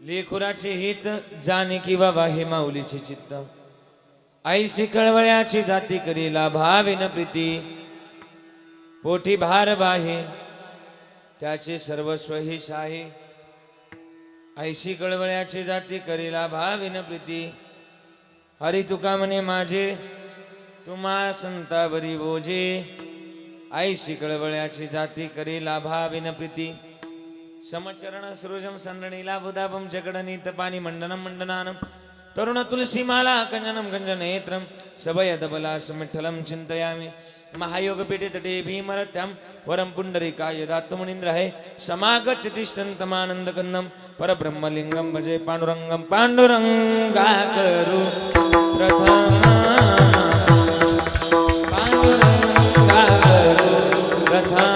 लेखुराचे हित जाणे की बाबा हे माऊलीचे चित्त. आईशी कळवळ्याची जाती करीला भाविन प्रीती. पोटी भार बाहे त्याचे सर्वस्व ही शाही. आईशी कळवळ्याची जाती करीला भाविन प्रीती. हरी तुका म्हणे माझे तुम्हा संतावरी बोजे. आईशी कळवळ्याची जाती करीला भाविन प्रीती. समचरण सृजम संरणीला बुधापम चकडनीत पाणी मंडनम मंडनानम. तरुण तुलसी माला कंजनम कंजनेत्रम. सभयदबला समिठलम चिंतयामि. महायोग पीठे तटे भीमरत्याम वरम पुंडरीकाय दात्तमुनींद्र है. समागत्य तिष्ठन्तमानंद कन्नम परब्रह्मलिंगम भजे पांडुरंगम. पांडुरंगा करू प्रथम पांडुरंगा करू प्रथम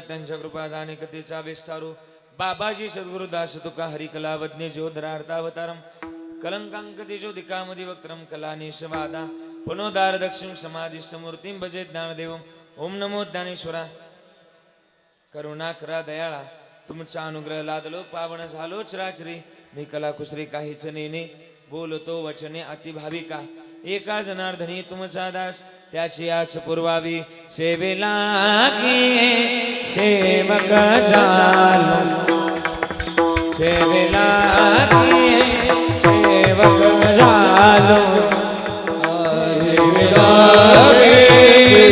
त्यांच्या कृपा जाणे कथेचा विस्तारू. बाबाजी सद्गुरु दास तुका हरिकलावज्ञ ज्योधरार्थावतारम. कलंकांकते ज्योतिकामदी वक्त्रम कलानिशवादा. पुनोदार दक्षिण समाधिस्थ मूर्तिं भजे ज्ञानदेवम. ओम नमो ज्ञानेश्वरा. करुणा करा दयाळा तुमचा अनुग्रह लादलो पावन झालो चराचरी. मी कला कुसरी काहीच नेने बोलतो वचने अति भाविका. एका जनार्दनी तुमचा दास त्याची आस पुरवावी. सेवेला सेवक झालो सेवेला सेवक झालो. सेवेला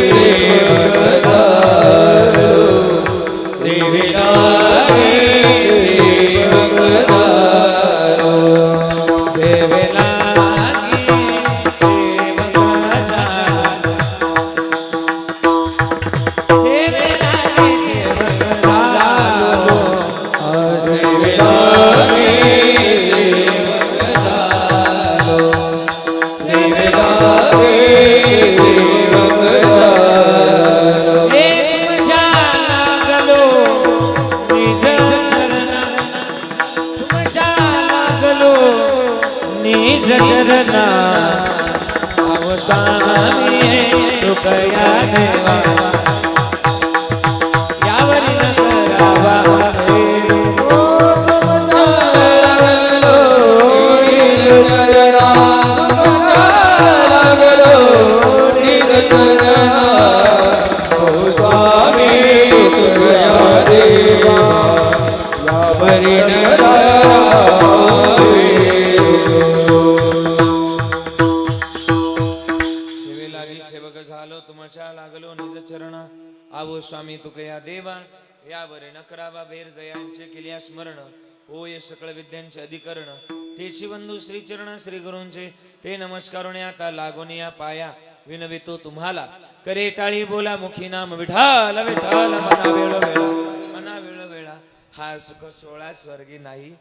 सेवक झालो सेवेला सेवक झालो. सेवेला चरणा अव स्वामी तुकया देवा. यावरी न करावा आवो स्वामी तुकया देवा. यावर न करावा बेर जयांचे केल्या स्मरण. होय सकळ विद्यांचे अधिकरण. तेची बंधू श्री चरण श्री गुरूंचे ते नमस्कारुणे आता लागून या पाया. विनवितो तुम्हाला करे टाळी बोला मुखी नाम विठाल विठाल. मना वेळ वेळा मना वेळ वेळा. हा सुख सोळा स्वर्गी नाही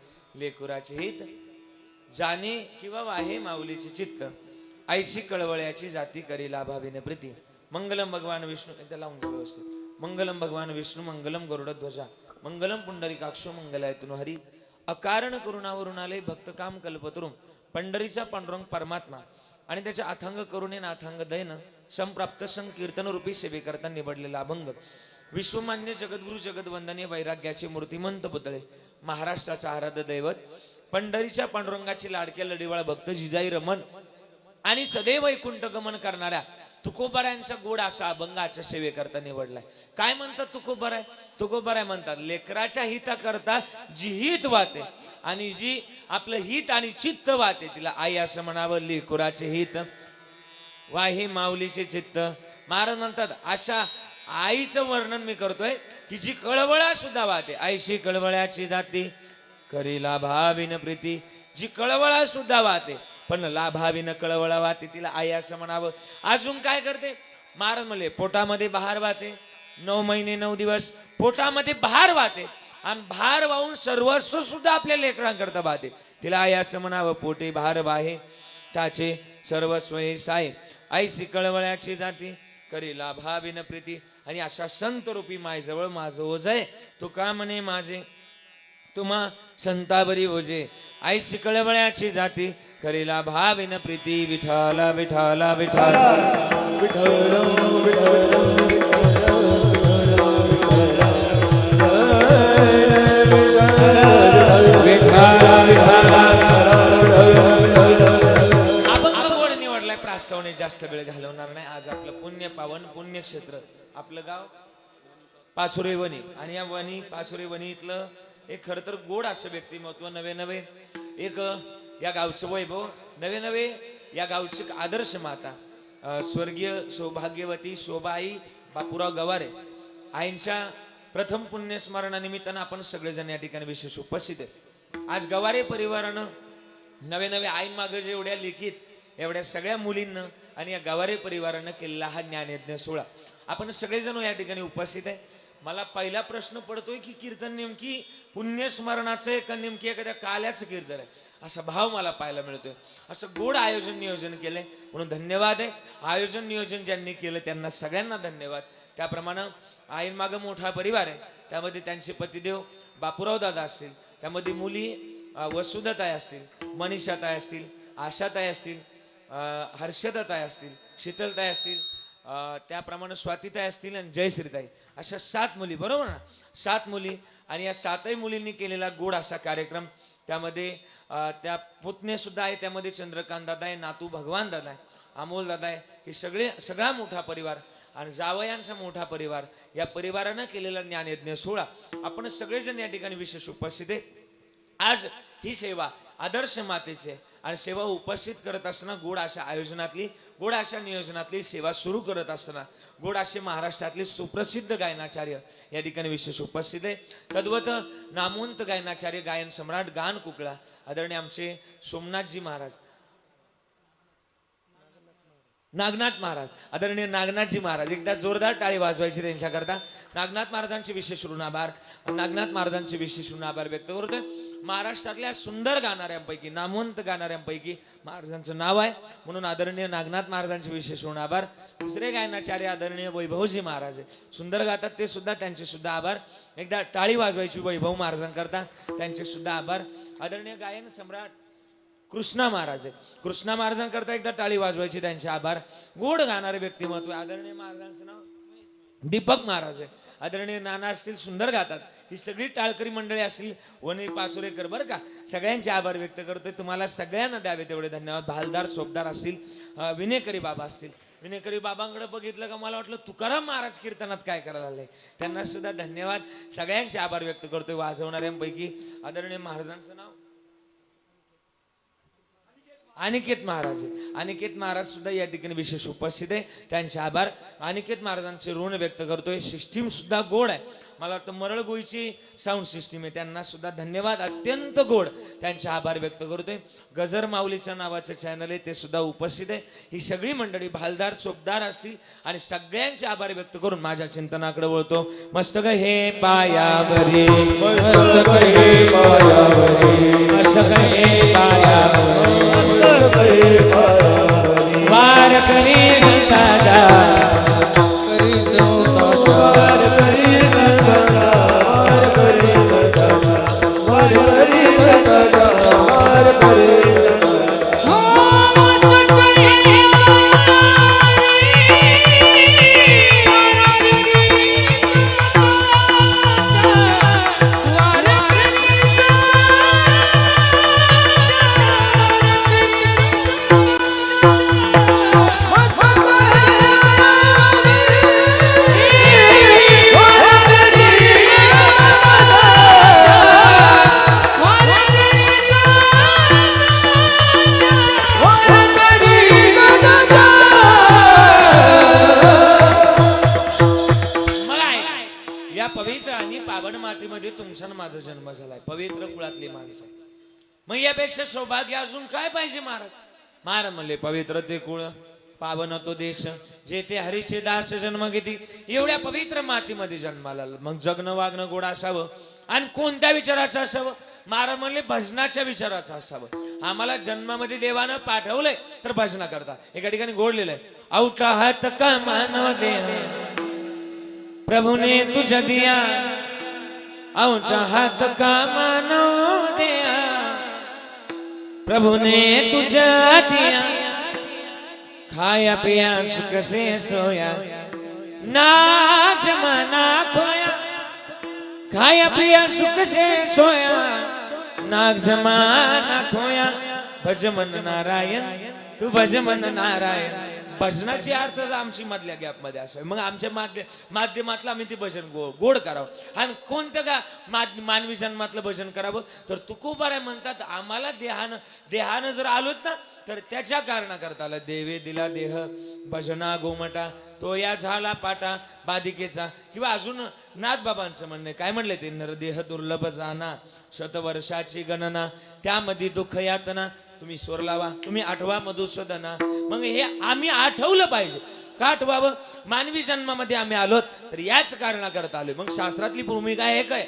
लेकुराचे हित जाणे किंवा वाहे माऊलीचे चित्त. आईशी कळवळ्याची जाती करी लाभाविने प्रीती. मंगलम भगवान विष्णू त्याला व्यवस्थित. मंगलम भगवान विष्णू मंगलम गरुडध्वजा मंगलम पुंडरीकाक्षो मंगलायतनु हरी. अकारण करुणावरून आले भक्त काम कल्पतरुम. पंढरीचा पांडुरंग परमात्मा आणि त्याच्या अथांग करुणे नाथांग दैन संप्राप्त संकीर्तन रूपी सेवेकरता निवडलेला अभंग. विश्वमान्य जगद्गुरु जगदवंदनीय वैराग्याचे मूर्तिमंत पुतळे महाराष्ट्राचा आराध्य दैवत पंढरीच्या पांडुरंगाची लाडक्या लढीवाळ भक्त जिजाई रमण आणि सदैव वैकुंठ गमन करणाऱ्या तुकोबारायांचा गोड असा अभंगाच्या सेवेकरता निवडलाय. काय म्हणतात तुकोबाराय? तुकोबाराय म्हणतात, लेकराच्या हिताकरता जी हित वाते आणि जी आपलं हित आणि चित्त वाते तिला आई असं म्हणावं. लेकराचे हित वाहे माऊलीचे चित्त. महाराज म्हणतात अशा आईचं वर्णन मी करतोय की जी कळवळा सुद्धा वाहते. आईशी कळवळ्याची जाती करी लाभाविन प्रीती. जी कळवळा सुद्धा वाहते पण लाभाविन कळवळा वाहते तिला आई असं म्हणावं. अजून काय करते? महाराज म्हणले पोटामध्ये बहार वाहते. 9 महिने 9 दिवस पोटामध्ये बहार वाहते आणि बहार वाहून सर्वस्व सुद्धा आपल्या लेकरांकरता वाहते तिला आई असं म्हणावं. पोटे बहार वाहे त्याचे सर्वस्व हे साय. आईशी कळवळ्याची जाती करी लाभाविन प्रीती. आणि अशा संत रूपी मायजवळ माझं ओझ आहे. तू का म्हणे माझे तुम्हा संताबरी ओझे. आईची कळवळ्याची जाती करी लाभाविन प्रीती. विठाला विठाला विठाला प्रास्तावने जास्त वेळ घालवणार नाही. आज आपलं पुण्य पावन पुण्यक्षेत्र आपलं गाव पाचुरे वनी आणि या वनी पाचुरे वनी इथलं एक खरं तर गोड असं व्यक्तिमत्व. नवे नवे एक या गावचं वैभव. नवे नवे या गावची आदर्श माता स्वर्गीय सौभाग्यवती शोभाई बापूराव गवारे आईंच्या प्रथम पुण्यस्मरणानिमित्तानं आपण सगळेजण या ठिकाणी विशेष उपस्थित आहे. आज गवारे परिवारानं नवे नवे आई मागे जेवढ्या लिखित एवढ्या सगळ्या मुलींना आणि या गवारे परिवारानं केलेला हा ज्ञानयज्ञ सोहळा आपण सगळेजण या ठिकाणी उपस्थित आहे. मला पहिला प्रश्न पडतोय की कीर्तन नेमकी पुण्यस्मरणाचं आहे का नेमकी एखाद्या काल्याचं कीर्तन आहे, असा भाव मला पाहायला मिळतोय. असं गोड आयोजन नियोजन केलंय म्हणून धन्यवाद आहे. आयोजन नियोजन ज्यांनी केलं त्यांना सगळ्यांना धन्यवाद. त्याप्रमाणे आईनमागं मोठा परिवार आहे. त्यामध्ये त्यांचे पतिदेव बापूराव दादा असतील, त्यामध्ये मुली वसुधाताई असतील, मनीषाताई असतील, आशाताई असतील, हर्षदाताई असतील, शीतलताई असतील, त्याप्रमाणे स्वातीताई असतील आणि जयश्रीताई, अशा 7 मुली. बरोबर ना? 7 मुली. आणि या 7ही मुलींनी केलेला गोड असा कार्यक्रम. त्यामध्ये त्या पुतणे सुद्धा आहे. त्यामध्ये चंद्रकांत दादा आहे, नातू भगवान दादा आहे, अमोल दादा आहे. हे सगळा मोठा परिवार आणि जावयांचा मोठा परिवार. या परिवारानं केलेला ज्ञानयज्ञ सोहळा आपण सगळेजण या ठिकाणी विशेष उपस्थित आहे. आज ही सेवा आदर्श मातेचे आणि सेवा उपस्थित करत असताना गोड अशा आयोजनातली गोड अशा नियोजनातली सेवा सुरू करत असताना गोड असे महाराष्ट्रातले सुप्रसिद्ध गायनाचार्य या ठिकाणी विशेष उपस्थित आहे. तद्वत नामवंत गायनाचार्य गायन सम्राट गान कुकळा आदरणीय आमचे सोमनाथजी महाराज, नागनाथ महाराज, आदरणीय नागनाथजी महाराज. एकदा जोरदार टाळी वाजवायची त्यांच्याकरता. नागनाथ महाराजांचे विशेष ऋण आभार. नागनाथ महाराजांचे विशेष ऋण आभार व्यक्त करतोय. महाराष्ट्रातल्या सुंदर गाणाऱ्यांपैकी नामवंत गाणाऱ्यांपैकी महाराजांचं नाव आहे म्हणून आदरणीय नागनाथ महाराजांचे विशेष ऋण आभार. दुसरे गायनाचार्य आदरणीय वैभवजी महाराज आहे, सुंदर गातात ते सुद्धा, त्यांचे सुद्धा आभार. एकदा टाळी वाजवायची वैभव महाराजांकरता, त्यांचे सुद्धा आभार. आदरणीय गायन सम्राट कृष्णा महाराज आहे, कृष्णा महाराजांकरता एकदा टाळी वाजवायची, त्यांचे आभार. गोड गाणारे व्यक्तिमत्व. आदरणीय महाराजांचं नाव दीपक महाराज आहे. आदरणीय नाना असतील, सुंदर गातात. ही सगळी टाळकरी मंडळी असतील, वनी पाचोरेकर, बरं का, सगळ्यांचे आभार व्यक्त करतोय. तुम्हाला सगळ्यांना द्यावे तेवढे धन्यवाद. भालदार सोबदार असतील, विनेकरी बाबा असतील. विनेकरी बाबांकडे बघितलं का मला वाटलं तुकाराम महाराज कीर्तनात काय करायला आले, त्यांना सुद्धा धन्यवाद. सगळ्यांचे आभार व्यक्त करतोय. वाजवणाऱ्यांपैकी आदरणीय महाराजांचं नाव अनिकेत महाराज आहे. अनिकेत महाराज सुद्धा या ठिकाणी विशेष उपस्थित आहे, त्यांचे आभार. अनिकेत महाराजांचे ऋण व्यक्त करतोय. सिस्टीम सुद्धा गोड आहे. मला वाटतं मरळगोईची साऊंड सिस्टीम आहे, त्यांना सुद्धा धन्यवाद. अत्यंत गोड, त्यांचे आभार व्यक्त करतोय. गजर माऊलीचं नावाचं चॅनल आहे, ते सुद्धा उपस्थित आहे. ही सगळी मंडळी भालदार चोपदार असतील आणि सगळ्यांचे आभार व्यक्त करून माझ्या चिंतनाकडे वळतो. मस्तक हे पायावरी, मस्तक हे पायावरी, मस्तक हे पायावरी, वार करी संताचा, करी संताचा, वार करी संताचा, वार करी संताचा, वार करी संताचा, वार करी माझा जन्म झालाय, पवित्र कुळातली माणसं. मग यापेक्षा सौभाग्य अजून काय पाहिजे महाराज? महाराज म्हणले पवित्र ते कुळ, पावन तो देश, जेथे हरीचे दास जन्म घेती. एवढ्या पवित्र मातीमध्ये जन्माला मग जगणं वागणं गोड असावं. आणि कोणत्या विचाराचं असावं? महाराज म्हणले भजनाच्या विचाराचं असावं. आम्हाला जन्मामध्ये देवानं पाठवलंय तर भजना करता. एका ठिकाणी गोडलेलं आहे, औटा हात का मानव देह प्रभूने तुझ्या दिया, औटा हात का मानव दिया प्रभूने तुझ्या दिया, खाया पिया सुख से सोया ना जमाना खोया, खाया पिया सुख से सोया नाग जमाना खोया. भज मन नारायण तू भज मन नारायण. भजनाची अर्थ आमची मधल्या गॅप मध्ये असावी. मग आमच्या माध्यमातलं आम्ही ते भजन गोड करावं. आणि कोणतं का मानवी जन्मातलं भजन करावं तर तुकोबाराय म्हणतात आम्हाला देहानं जर आलोत ना तर त्याच्या कारणाकरता आलं. देवे दिला देह भजना गोमटा, तो या झाला पाटा बाधिकेचा. किंवा अजून नाथबाबांचं म्हणणं काय म्हणले ते, नरदेह दुर्लभ जाना शतवर्षाची गणना, त्यामध्ये दुःख यातना तुम्ही स्वर लावा, तुम्ही आठवा मधुसूदना. मग हे आम्ही आठवलं पाहिजे. का आठवावं? मानवी जन्मामध्ये आम्ही आलोत तर याच कारणाकरता आलोय. मग शास्त्रातली भूमिका आहे काय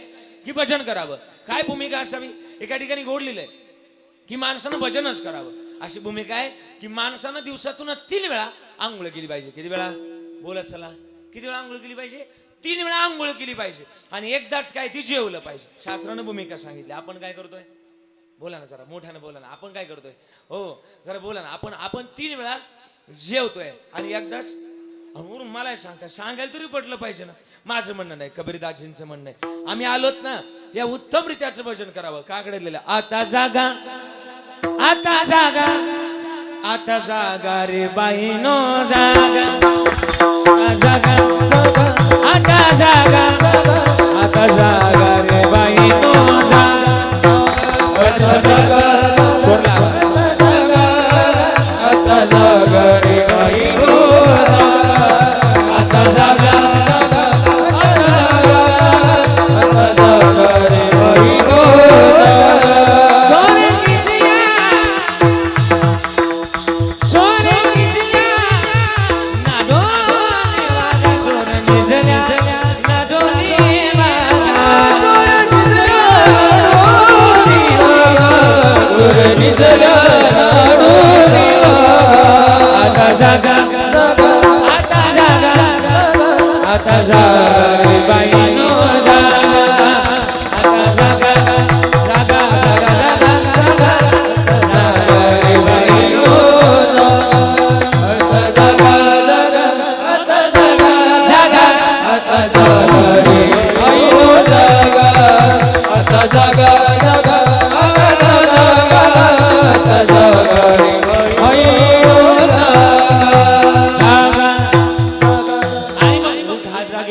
की भजन करावं. काय भूमिका असावी? एका ठिकाणी गोड लिहिलंय की माणसानं भजनच करावं. अशी भूमिका आहे की माणसानं दिवसातून 3 वेळा आंघोळ केली पाहिजे. किती वेळा? बोलत चला. किती वेळा आंघोळ केली पाहिजे? 3 वेळा आंघोळ केली पाहिजे. आणि एकदाच काय ती जेवलं पाहिजे. शास्त्रानं भूमिका सांगितली. आपण काय करतोय? बोला ना जरा मोठ्यानं बोला ना. आपण काय करतोय? हो जरा बोला ना. आपण 3 वेळा जेवतोय आणि एकदाच. वरून मला सांगायला तरी पटलं पाहिजे ना. माझं म्हणणं नाही, कबीरदाजींचं म्हणणं आहे. आम्ही आलोत ना या उत्तम रित्याचं भजन करावं. काकडे लिहिलं, आता जागा आता जागा आता जागा रे बाईनो जागा, जागा आता जागा आता जागा रे बाईनो जागा. सोडला आता जागा रे बाईनो आता जागा आता जागा रे बाईनो. आता जागा आता जागा आता जागा रे बाईनो जागा, आता जागा जागा जागा जागा जागा रे बाईनो आता जागा जागा आता जागा जागा आता जागा रे बाईनो जागा, आता जागा जागा आता जागा आता जागा रे बाईनो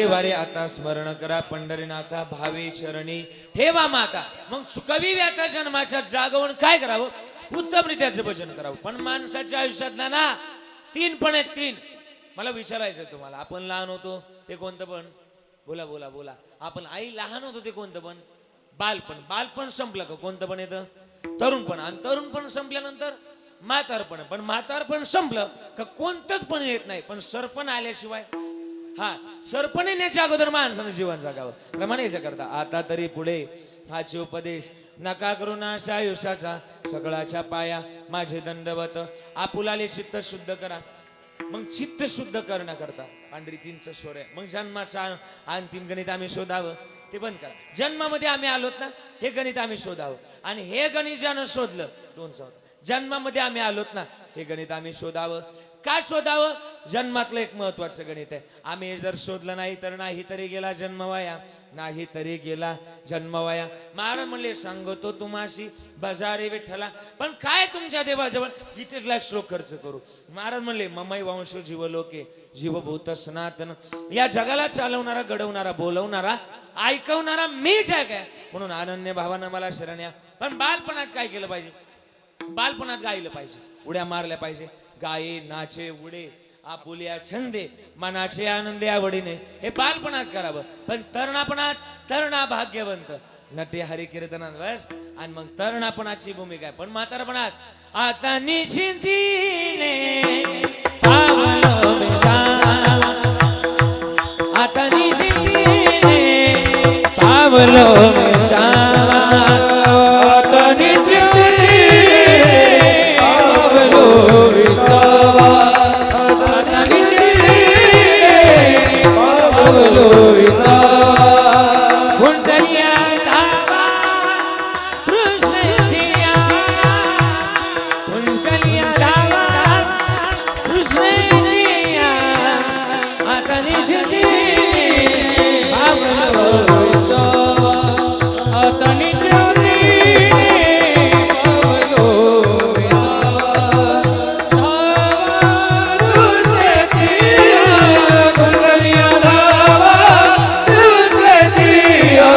वारे. आता स्मरण करा पंढरीनाथा भावे चरणी ठेवा माता. मग चुकावी व्याता जन्माच्या जागवून काय करावं? उत्तम रित्याचं भजन करावं. पण माणसाच्या आयुष्यात ना 3 पण आहेत. 3 मला विचारायचं तुम्हाला. आपण लहान होतो ते कोणतं पण? बोला बोला बोला. आपण आई लहान होतो ते कोणतं पण? बालपण. बालपण संपलं का कोणतं पण येतं? तरुणपण. आणि तरुणपण संपल्यानंतर म्हातारपण. पण म्हातारपण संपलं का कोणतंच पण येत नाही. पण सरपण आल्याशिवाय हा सरपण येण्याच्या अगोदर माणसानं जीवन जगावं. म्हणायचं करता आता तरी पुढे हाचे उपदेश नका करू नाश आयुष्याचा सगळाच्या पाया माझे दंडवत. आपुलाले चित्त शुद्ध करा. मग चित्त शुद्ध करण्याकरता पांढरी 3चं स्वर आहे. मग जन्माचा अंतिम गणित आम्ही शोधावं ते बंद करा. जन्मामध्ये आम्ही आलोत ना हे गणित आम्ही शोधावं. आणि हे गणित ज्यानं शोधलं 2 जन्मामध्ये आम्ही आलोत ना हे गणित आम्ही शोधावं. काय शोधावं? जन्मातलं एक महत्वाचं गणित आहे. आम्ही जर शोधलं नाही तर नाही तरी गेला जन्मवाया, नाही तरी गेला जन्मवाया. महाराज म्हणले सांगतो तुम्हाशी बजारे विठ्ठला. पण काय तुमच्या देवाजवळ गीतेतला एक श्लोक खर्च करू. महाराज म्हणले ममई वंश जीवलोके जीवभूत सनातन. या जगाला चालवणारा घडवणारा बोलवणारा ऐकवणारा मीच आहे काय. म्हणून अनन्य भावानं मला शरण या. पण बालपणात काय केलं पाहिजे? बालपणात गायलं पाहिजे, उड्या मारल्या पाहिजे. गाये नाचे उडे आपुल्या छंदे मनाचे आनंदे आवडीने हे बालपणात करावं. पण तरुणापणात तरुणा भाग्यवंत नटे हरी कीर्तनात बस. आणि मग तरुणापणाची भूमिका आहे. पण म्हातारपणात आता निशिंतीने पावलो विसावा, आता निशिंतीने पावलो विसावा, आता निशिंतीने पावलो विसावा, आता निशिंतीने पावलो विसावा. कुंडलिया धावा कृष्णचिया, कुंडलिया धावा कृष्णचिया, आता निशिंतीने पावलो विसावा, आता निशिंतीने पावलो विसावा. कुंडलिया धावा कृष्णचिया,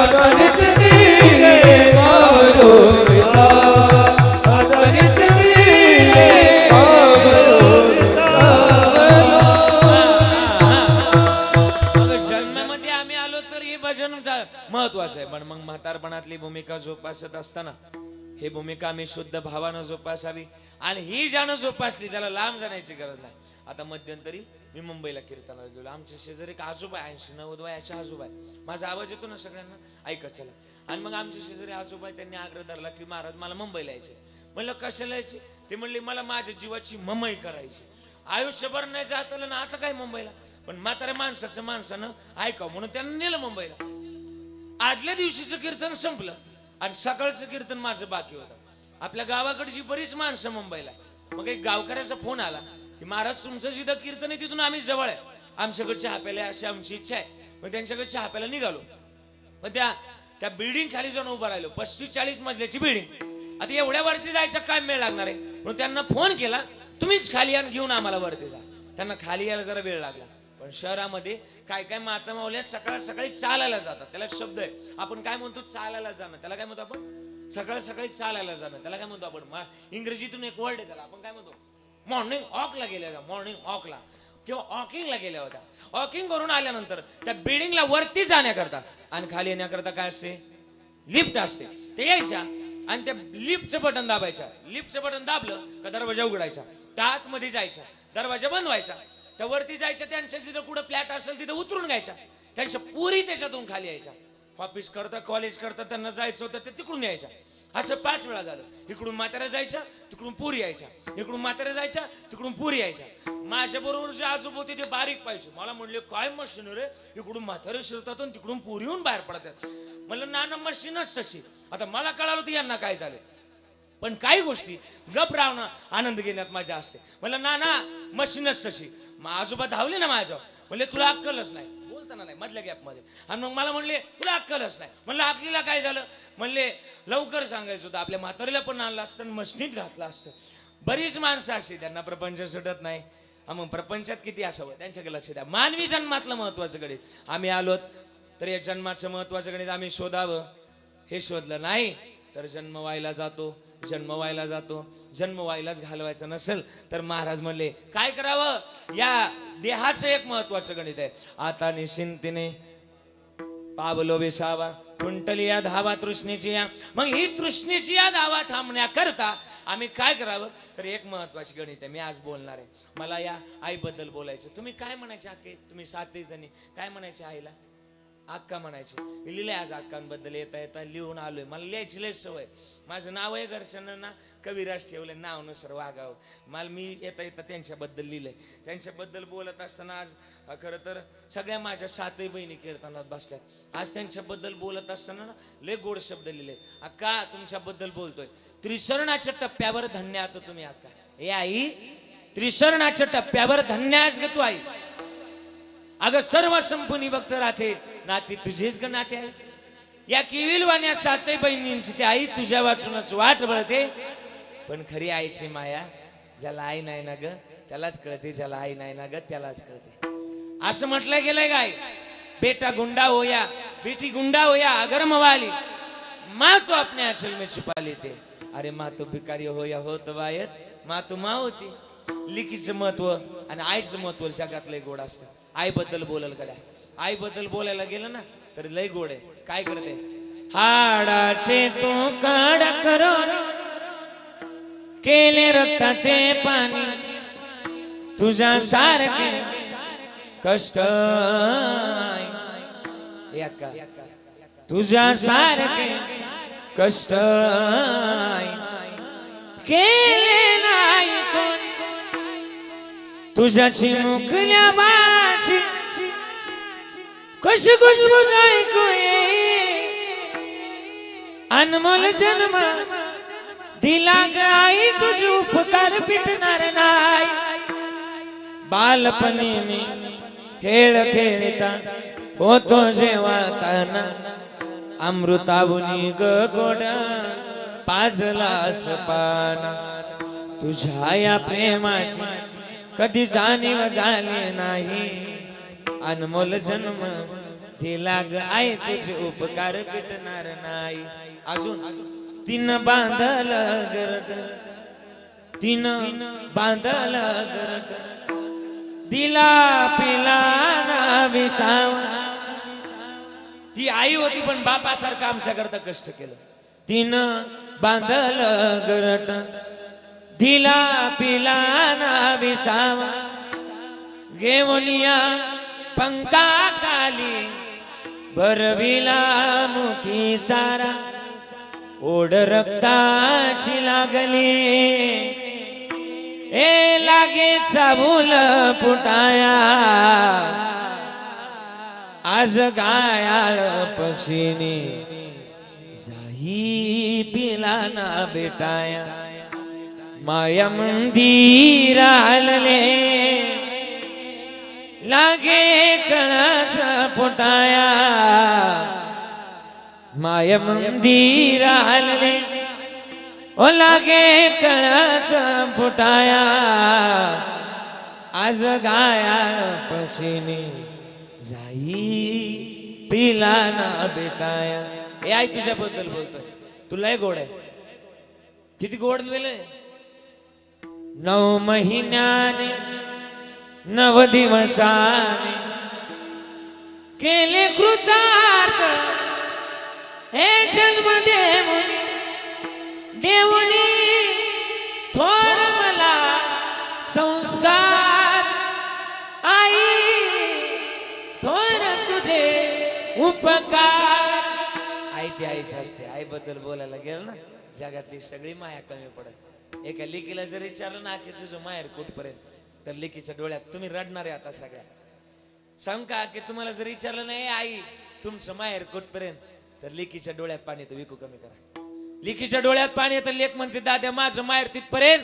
आता निशिंतीने पावलो विसावा, आता निशिंतीने पावलो विसावा. जन्मामध्ये आम्ही आलो तर हे भजन महत्वाचं आहे. पण मग म्हातारपणातली भूमिका जोपासत असताना ही भूमिका आम्ही शुद्ध भावानं जोपासावी. आणि ही ज्यानं जोपासली त्याला लांब जाण्याची गरज नाही. आता मध्यंतरी मी मुंबईला कीर्तनाला गेलो. आमच्या शेजारी एक आजोबा आहे, 80-90 वयाचे आजोबा आहे. माझा आवाज येतो ना सगळ्यांना, ऐकत चला. आणि मग आमच्या शेजारी आजोबा आहे, त्यांनी आग्रह धरला की महाराज मला मुंबईला यायचे. म्हणलं कशाला यायचे? ते म्हणले मला माझ्या जीवाची ममई करायची. आयुष्यभर नाही जात आलं ना, आता काय मुंबईला. पण म्हाताऱ्या माणसानं ऐकावं म्हणून त्यांना नेलं मुंबईला. आदल्या दिवशीचं कीर्तन संपलं आणि सकाळचं कीर्तन माझं बाकी होतं. आपल्या गावाकडची बरीच माणसं मुंबईला. मग एक गावकऱ्याचा फोन आला की महाराज तुमचं जिथं कीर्तन आहे तिथून आम्ही जवळ आहे, आमच्याकडे चहा प्यायला अशी आमची इच्छा आहे. मग त्यांच्याकडे चहा प्यायला निघालो. मग त्या बिल्डिंग खाली जाऊन उभं राहिलो. 35-40 मजल्याची बिल्डिंग. आता एवढ्या वरती जायचं काय मेळ लागणार आहे. म्हणून त्यांना फोन केला, तुम्हीच खाली या घेऊन आम्हाला वरती जा. त्यांना खाली यायला जरा वेळ लागला. पण शहरामध्ये काय काय माता माऊल्या सकाळ सकाळी चालायला जातात. त्याला एक शब्द आहे, आपण काय म्हणतो चालायला जाणं, त्याला काय म्हणतो आपण सकाळ सकाळी चालायला जाणं, त्याला काय म्हणतो आपण इंग्रजीतून एक वर्ड आहे त्याला, आपण काय म्हणतो मॉर्निंग वॉकला गेल्या होत्या, मॉर्निंग वॉकला किंवा वॉकिंगला गेल्या होत्या. वॉकिंग करून आल्यानंतर त्या बिल्डिंगला वरती जाण्याकरता आणि खाली येण्याकरता काय असते, लिफ्ट असते. ते यायच्या आणि त्या लिफ्टचं बटन दाबायच्या. लिफ्टचं बटन दाबलं का दरवाजा उघडायचा, त्या आतमध्ये जायचा, दरवाजा बंद व्हायचा, त्या वरती जायच्या. त्यांच्या जिथं कुठं फ्लॅट असेल तिथं उतरून घ्यायच्या. त्यांच्या पुरी त्याच्यातून खाली यायच्या. ऑफिस करता कॉलेज करता त्यांना जायचं होतं ते तिकडून यायच्या. असं 5 वेळा झालं. इकडून म्हाताऱ्या जायच्या, तिकडून पुरी यायच्या, इकडून म्हाताऱ्या जायच्या, तिकडून पुरी यायच्या. माझ्या बरोबर जे आजोबा होते ते बारीक पाहिजे. मला म्हणले काय मशीन रे, इकडून म्हातारे शिरतात आणि तिकडून पुरी येऊन बाहेर पडतात. म्हणलं ना मशीनच तशी. आता मला कळालं होतं यांना काय झालं. पण काही गोष्टी गप राहणं आनंद घेण्यात मजा असते. म्हणलं ना मशीनच तशी. मग आजोबा धावले ना माझ्यावर. म्हणले तुला अक्कलच नाही, बोलताना नाही मधल्या गॅपमध्ये. आणि मग मला म्हणले तुला अक्कलच नाही. म्हणलं अक्कलीला काय झालं. म्हणले लवकर सांगायचं होतं, आपल्या म्हातारीला पण आणलं असतं आणि मशनीत घातलं असतं. बरीच माणसं अशी त्यांना प्रपंच सुटत नाही. मग प्रपंचात किती असावं त्यांच्याकडे लक्ष द्या. मानवी जन्मातलं महत्वाचं गणित आम्ही आलोत तर या जन्माचं महत्वाचं गणित आम्ही शोधावं. हे शोधलं नाही तर जन्म व्हायला जातो, जन्म व्हायलाच घालवायचं नसेल तर महाराज म्हणले काय करावं. या देहाचं एक महत्वाचं गणित आहे. आता निश्चिंतीने पावलो विसावा, कुंटलिया धावा तृष्णेची या. मग ही तृष्णेची या धावा थांबण्याकरता आम्ही काय करावं तर एक महत्वाची गणित आहे. मी आज बोलणार आहे. मला या आईबद्दल बोलायचं. तुम्ही काय म्हणायचे आके, तुम्ही 7 जणी काय म्हणायचे आईला, अक्का म्हणायचे. मी लिहिलंय आज अक्कांबद्दल येता येता लिहून आलोय. मला लिहायची लय सवय. माझं नाव आहे घरच्यांना कविराज ठेवलं, नावानुसार वागावं. मला मी येता येता त्यांच्याबद्दल लिहिलंय. त्यांच्याबद्दल बोलत असताना आज खरं तर सगळ्या माझ्या 7 बहिणी कीर्तनात बसल्यात. आज त्यांच्याबद्दल बोलत असताना ना लय गोड शब्द लिहिले. अक्का तुमच्याबद्दल बोलतोय. त्रिशरणाच्या टप्प्यावर धन्य आहात तुम्ही अक्का. हे आई त्रिशरणाच्या टप्प्यावर धन्य आहेस ग तू आई. अगं सर्व संपूर्ण भक्त राहते नाती तुझेच ग नाते आहे. या केविलवाण्या 7 बहिणींची ती आई तुझ्या वाचूनच वाट बळते. पण खरी आईची माया ज्याला आई नाही ना ग त्यालाच कळते, ज्याला आई नाही ना ग त्यालाच कळते. असं म्हटलं गेलंय काय, बेटा गुंडा हो या बेटी गुंडा हो या अगर मवाली माँ तो अपने आंचल में छुपा लेते. अरे माँ तो भिकारी हो या हो तो वायत माँ तो माँ होती. लिखीचं महत्व आणि आईचं महत्व जगात लय गोड असतं. आईबद्दल बोलायला गड्या, आईबद्दल बोलायला गेलं ना तर लय गोड आहे. काय करते हाडाचे तू काढ करून केले रक्ताचे पाणी तुझ्या सारखे कष्ट तुझ्या सारखे कष्ट केले नाही कोणी तुझ्याची मुकल्या बाची कशी खुशबूज ऐकू अनमोल जन्म दिला गाई तुझे उपकार पिटणार नाही बालपणी मी खेळ खेळता होतो जेव्हा अमृतावनी गोड पाजलास पाना तुझ्या या प्रेमाची कधी जाणीव झाली नाही अनमोल जन्म दिला ग आई तुझे उपकार पिटणार नाही अजून तिनं बांधल गर्द तिनं बांधल गर्द दिला पिला ना विसाव ती आई होती पण बापासारखं आमच्या करता कष्ट केलं तिनं बांधल गरट दिला पिला ना विसाव घेऊनिया पंखा खाली भरविला मुखी चारा ओढ रक्ताची लागली ए लागे चाबूल फुटाया आज गायाळ पक्षीने जाई पिला ना बेटाया माया मंदिर आलले लागे कळस फुटाया माया मंदिर आलले ओ लागे कळस फुटाया आज गायाळ पक्षीने जाई पिला ना बेटाया हे आई तुझ्याबद्दल बोलतोय तुलाही गोड आहे किती गोड दिलंय 9 महिन्याने 9 दिवसाने केले कृतार्थ हे जन्म देवनी थोर मला संस्कार आई थोर तुझे उपकार आई ती आईच असते आई बद्दल बोलायला गेलं ना जगातली सगळी माया कमी पडत एका लेकीला जर विचारलं ना की तुझं माहेर कुठपर्यंत तर लेकीच्या डोळ्यात तुम्ही रडणारे आता सगळ्या सांग का की तुम्हाला जर विचारलं नाही आई तुमचं माहेर कुठपर्यंत तर लेकीच्या डोळ्यात पाणी तर विकू कमी करा लेकीच्या डोळ्यात पाणी येतं लेक म्हणते दाद्या माझं माहेर तिथपर्यंत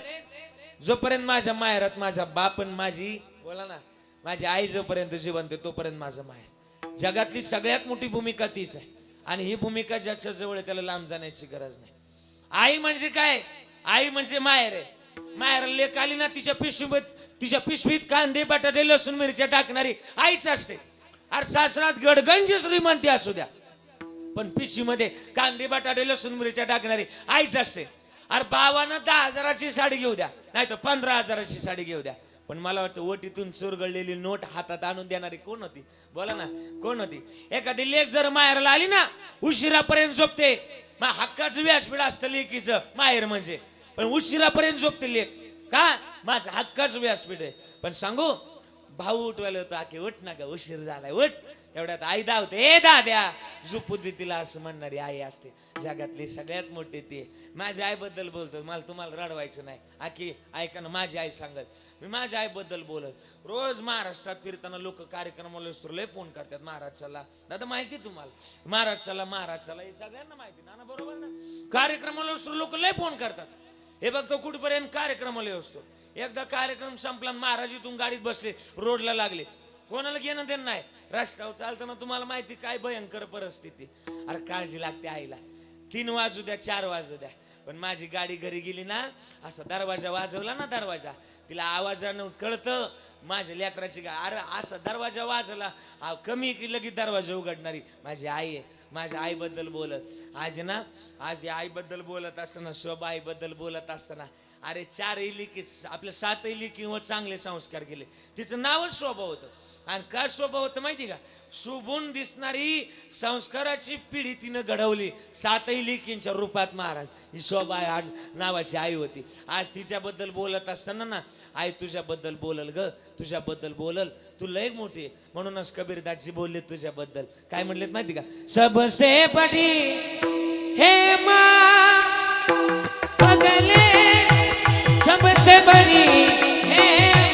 जोपर्यंत माझ्या माहेरात माझा बापन माझी बोला ना माझी आई जोपर्यंत जिवंत तोपर्यंत माझं माहेर जगातली सगळ्यात मोठी भूमिका तीच आहे आणि ही भूमिका ज्याच्या जवळ त्याला लांब जाण्याची गरज नाही आई म्हणजे काय आई म्हणजे माहेर आहे माहेर लेक आली ना तिच्या पिशवीत कांदे बटाटे लसूण मिरच्या टाकणारी आईच असते अरे सासरात गडगंज श्रीमंती असू द्या पण पिशवीमध्ये कांदे बटाटे लसूण मिरच्या टाकणारी आईच असते अरे बाबांना 10,000ची साडी घेऊ द्या नाही तर 15,000ची साडी घेऊ द्या पण मला वाटतं ओटीतून चुरगळलेली नोट हातात आणून देणारी कोण होती बोला ना कोण होती एखादी लेक जर माहेरला आली ना उशिरापर्यंत झोपते मग हक्काचं व्यासपीठ असतं लेकीचं माहेर म्हणजे पण उशिरापर्यंत झोपते लेक का माझं हक्काचं व्यासपीठ आहे पण सांगू भाऊ उठवायला होता की उठ ना ग उशीर झालाय उठ एवढ्यात आई धावते ए दाद्या झोपू दे तिला असं म्हणणारी आई असते जगातली सगळ्यात मोठी ती माझ्या आईबद्दल बोलतो मला तुम्हाला रडवायचं नाही आखी ऐका ना माझी आई सांगत मी माझ्या आईबद्दल बोलत रोज महाराष्ट्रात फिरताना लोक कार्यक्रमाला लय फोन करतात महाराज चला दादा माहिती तुम्हाला महाराज चला हे सगळ्यांना माहिती ना बरोबर ना कार्यक्रमाला लोक लय फोन करतात हे बघतो कुठपर्यंत कार्यक्रमाला असतो एकदा कार्यक्रम संपला महाराज इथून गाडीत बसले रोडला लागले कोणाला घेणं देणं नाही रस्त्यावर चालताना तुम्हाला माहिती काय भयंकर परिस्थिती अरे काळजी लागते आईला 3 वाजू द्या 4 वाजू द्या पण माझी गाडी घरी गेली ना असा दरवाजा वाजवला ना दरवाजा तिला आवाजानं कळतं माझ्या लेकराची अरे असा दरवाजा वाजला कमी लगेच दरवाजा उघडणारी माझी आई आहे माझ्या आईबद्दल बोलत आज आईबद्दल बोलत असताना शोभा आईबद्दल बोलत असताना अरे 4 इलिकी आपल्या 7 इलिकीवर चांगले संस्कार केले तिचं नावच शोभा होतं आणि काय शोभा होतं माहिती का शोभून दिसणारी संस्काराची पिढी तिनं घडवली. 7 लेकींच्या रूपात महाराज. ही शोभा नावाची आई होती. आज तिच्याबद्दल बोलत असताना ना, आई तुझ्याबद्दल बोलल ग, तुझ्याबद्दल बोलल, तू लय मोठी आहे. म्हणूनच कबीरदासजी बोलले तुझ्याबद्दल. काय म्हणलेत माहिती का? सबसे बडी हे माँ पगले, सबसे बडी हे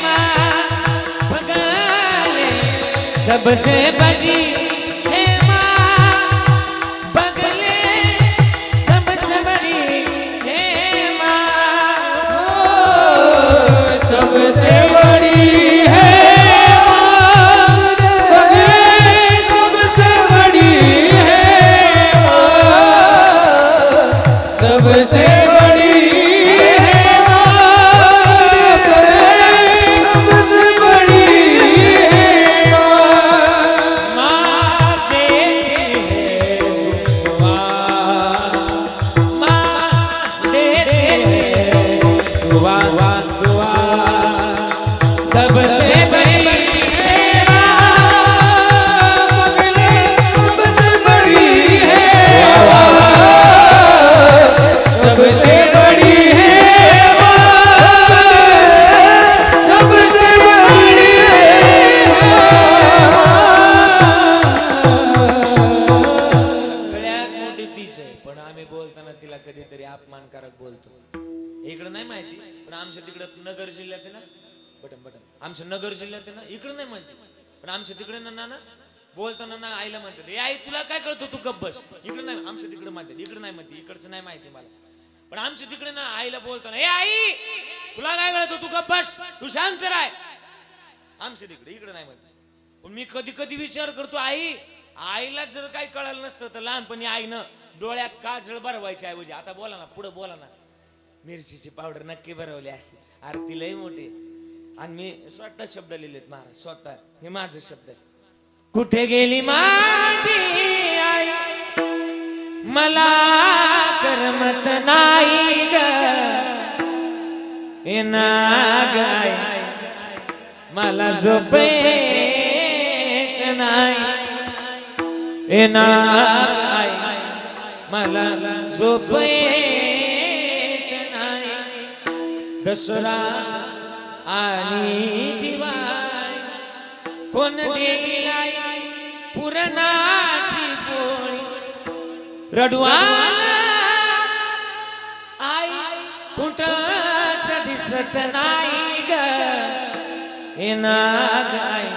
माँ पगले, सबसे बड़ी है माँ पगले, सबसे बड़ी है माँ, सबसे बड़ी है माँ पगले, सबसे बड़ी है माँ, सबसे बड़ी है माँ पगले, सबसे बड़ी है माँ देती है दुआ, माँ देती है दुआ, दुआ, सबसे बड़ी है माँ पगले, सबसे बड़ी है माँ, सबसे बड़ी है माँ, सबसे बड़ी सगळ्यात मोठी तीच आहे. पण आम्ही बोलताना तिला कधीतरी अपमानकारक बोलतो. इकडं नाही माहिती, पण आमच्या तिकडं नगर जिल्ह्यात आहे ना, आमच्या नगर जिल्ह्यात आहे ना, इकडं नाही माहिती, पण आमच्या तिकडे ना बोलताना ना आईला म्हणतात, ए आई तुला काय कळतं, तू गप्प बस. इकडं नाही, आमच्या तिकडे माहिती, इकडं नाही माहिती, इकडचं नाही माहिती मला. पण आमच्या तिकडे ना आईला बोलताना, ए आई तुला काय कळतं, तू गप्प बस, तू शांत राह. आमच्या तिकडे, इकडे नाही माहिती. पण मी कधी कधी विचार करतो, आईला जर काही कळालं नसतं तर लहानपणी आईनं डोळ्यात काजळ भरवायची ऐवजी, आता बोला ना, पुढे बोला ना, मिरचीची पावडर नक्की भरवली असे. आरती लय मोठी. आणि मी स्वतः शब्द लिहिलेत महाराज, स्वतः हे माझं शब्द आहे. कुठे गेली माझी आई, मला करमत नाही ग, ए नागाई मला झोप येत नाही, ए नागाई मला झोप येत नाही. दसरा आणि दिवाळी कोण देईल पुरणाची पोळी, रडवाला आई कुठंच दिसत नाही ग, हे नाग आई,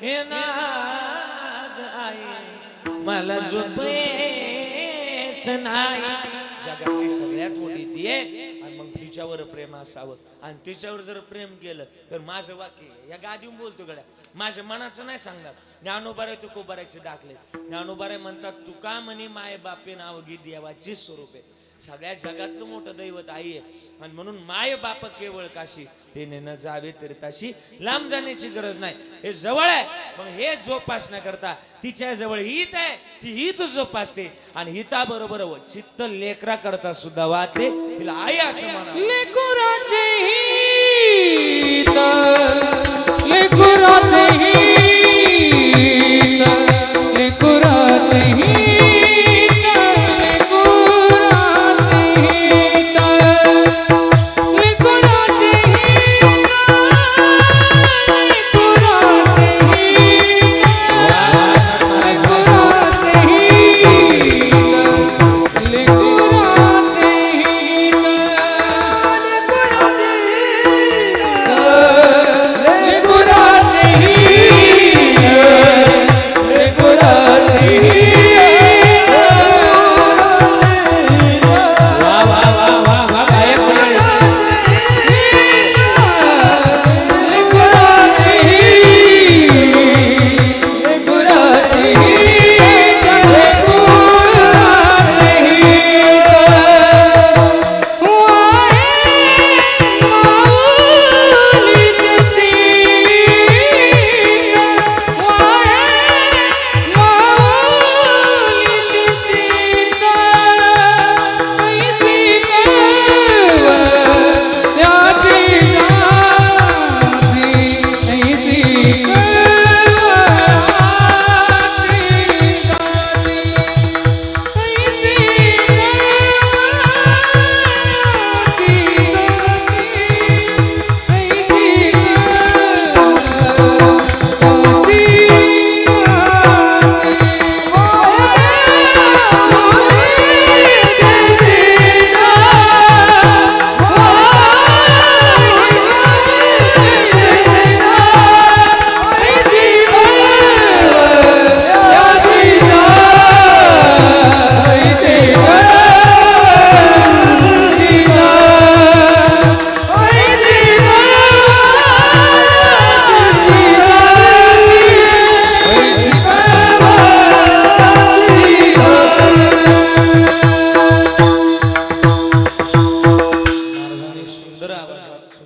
हे नाग आई मला झोप येत नाही. जगातली सगळ्यात मोठी ती आहे. आणि मग तिच्यावर प्रेम असावं, आणि तिच्यावर जर प्रेम केलं तर माझं वाक्य या गादीहून बोलतो गड्या, माझ्या मनाचं नाही सांगणार. ज्ञानोबाराय तुकोबारायचे दाखले. ज्ञानोबाराय म्हणतात, तुका म्हणे माय बापे नाव गी देवाची स्वरूपे. सगळ्या जगातलं मोठं दैवत आई आहे. आणि म्हणून माय बाप केवळ काशी, तिने न जावे तरी ताशी, लांब जाण्याची गरज नाही, हे जवळ आहे. मग हे जोपासण्याकरता तिच्या जवळ हित आहे, ती हित जोपासते. आणि हिता बरोबर चित्त लेकरा करता सुद्धा वाहते, तिला आई असं म्हणा. लेकुराचे हित, लेकुराचे हित, लेकुराचे हित, लेकुराचे हित,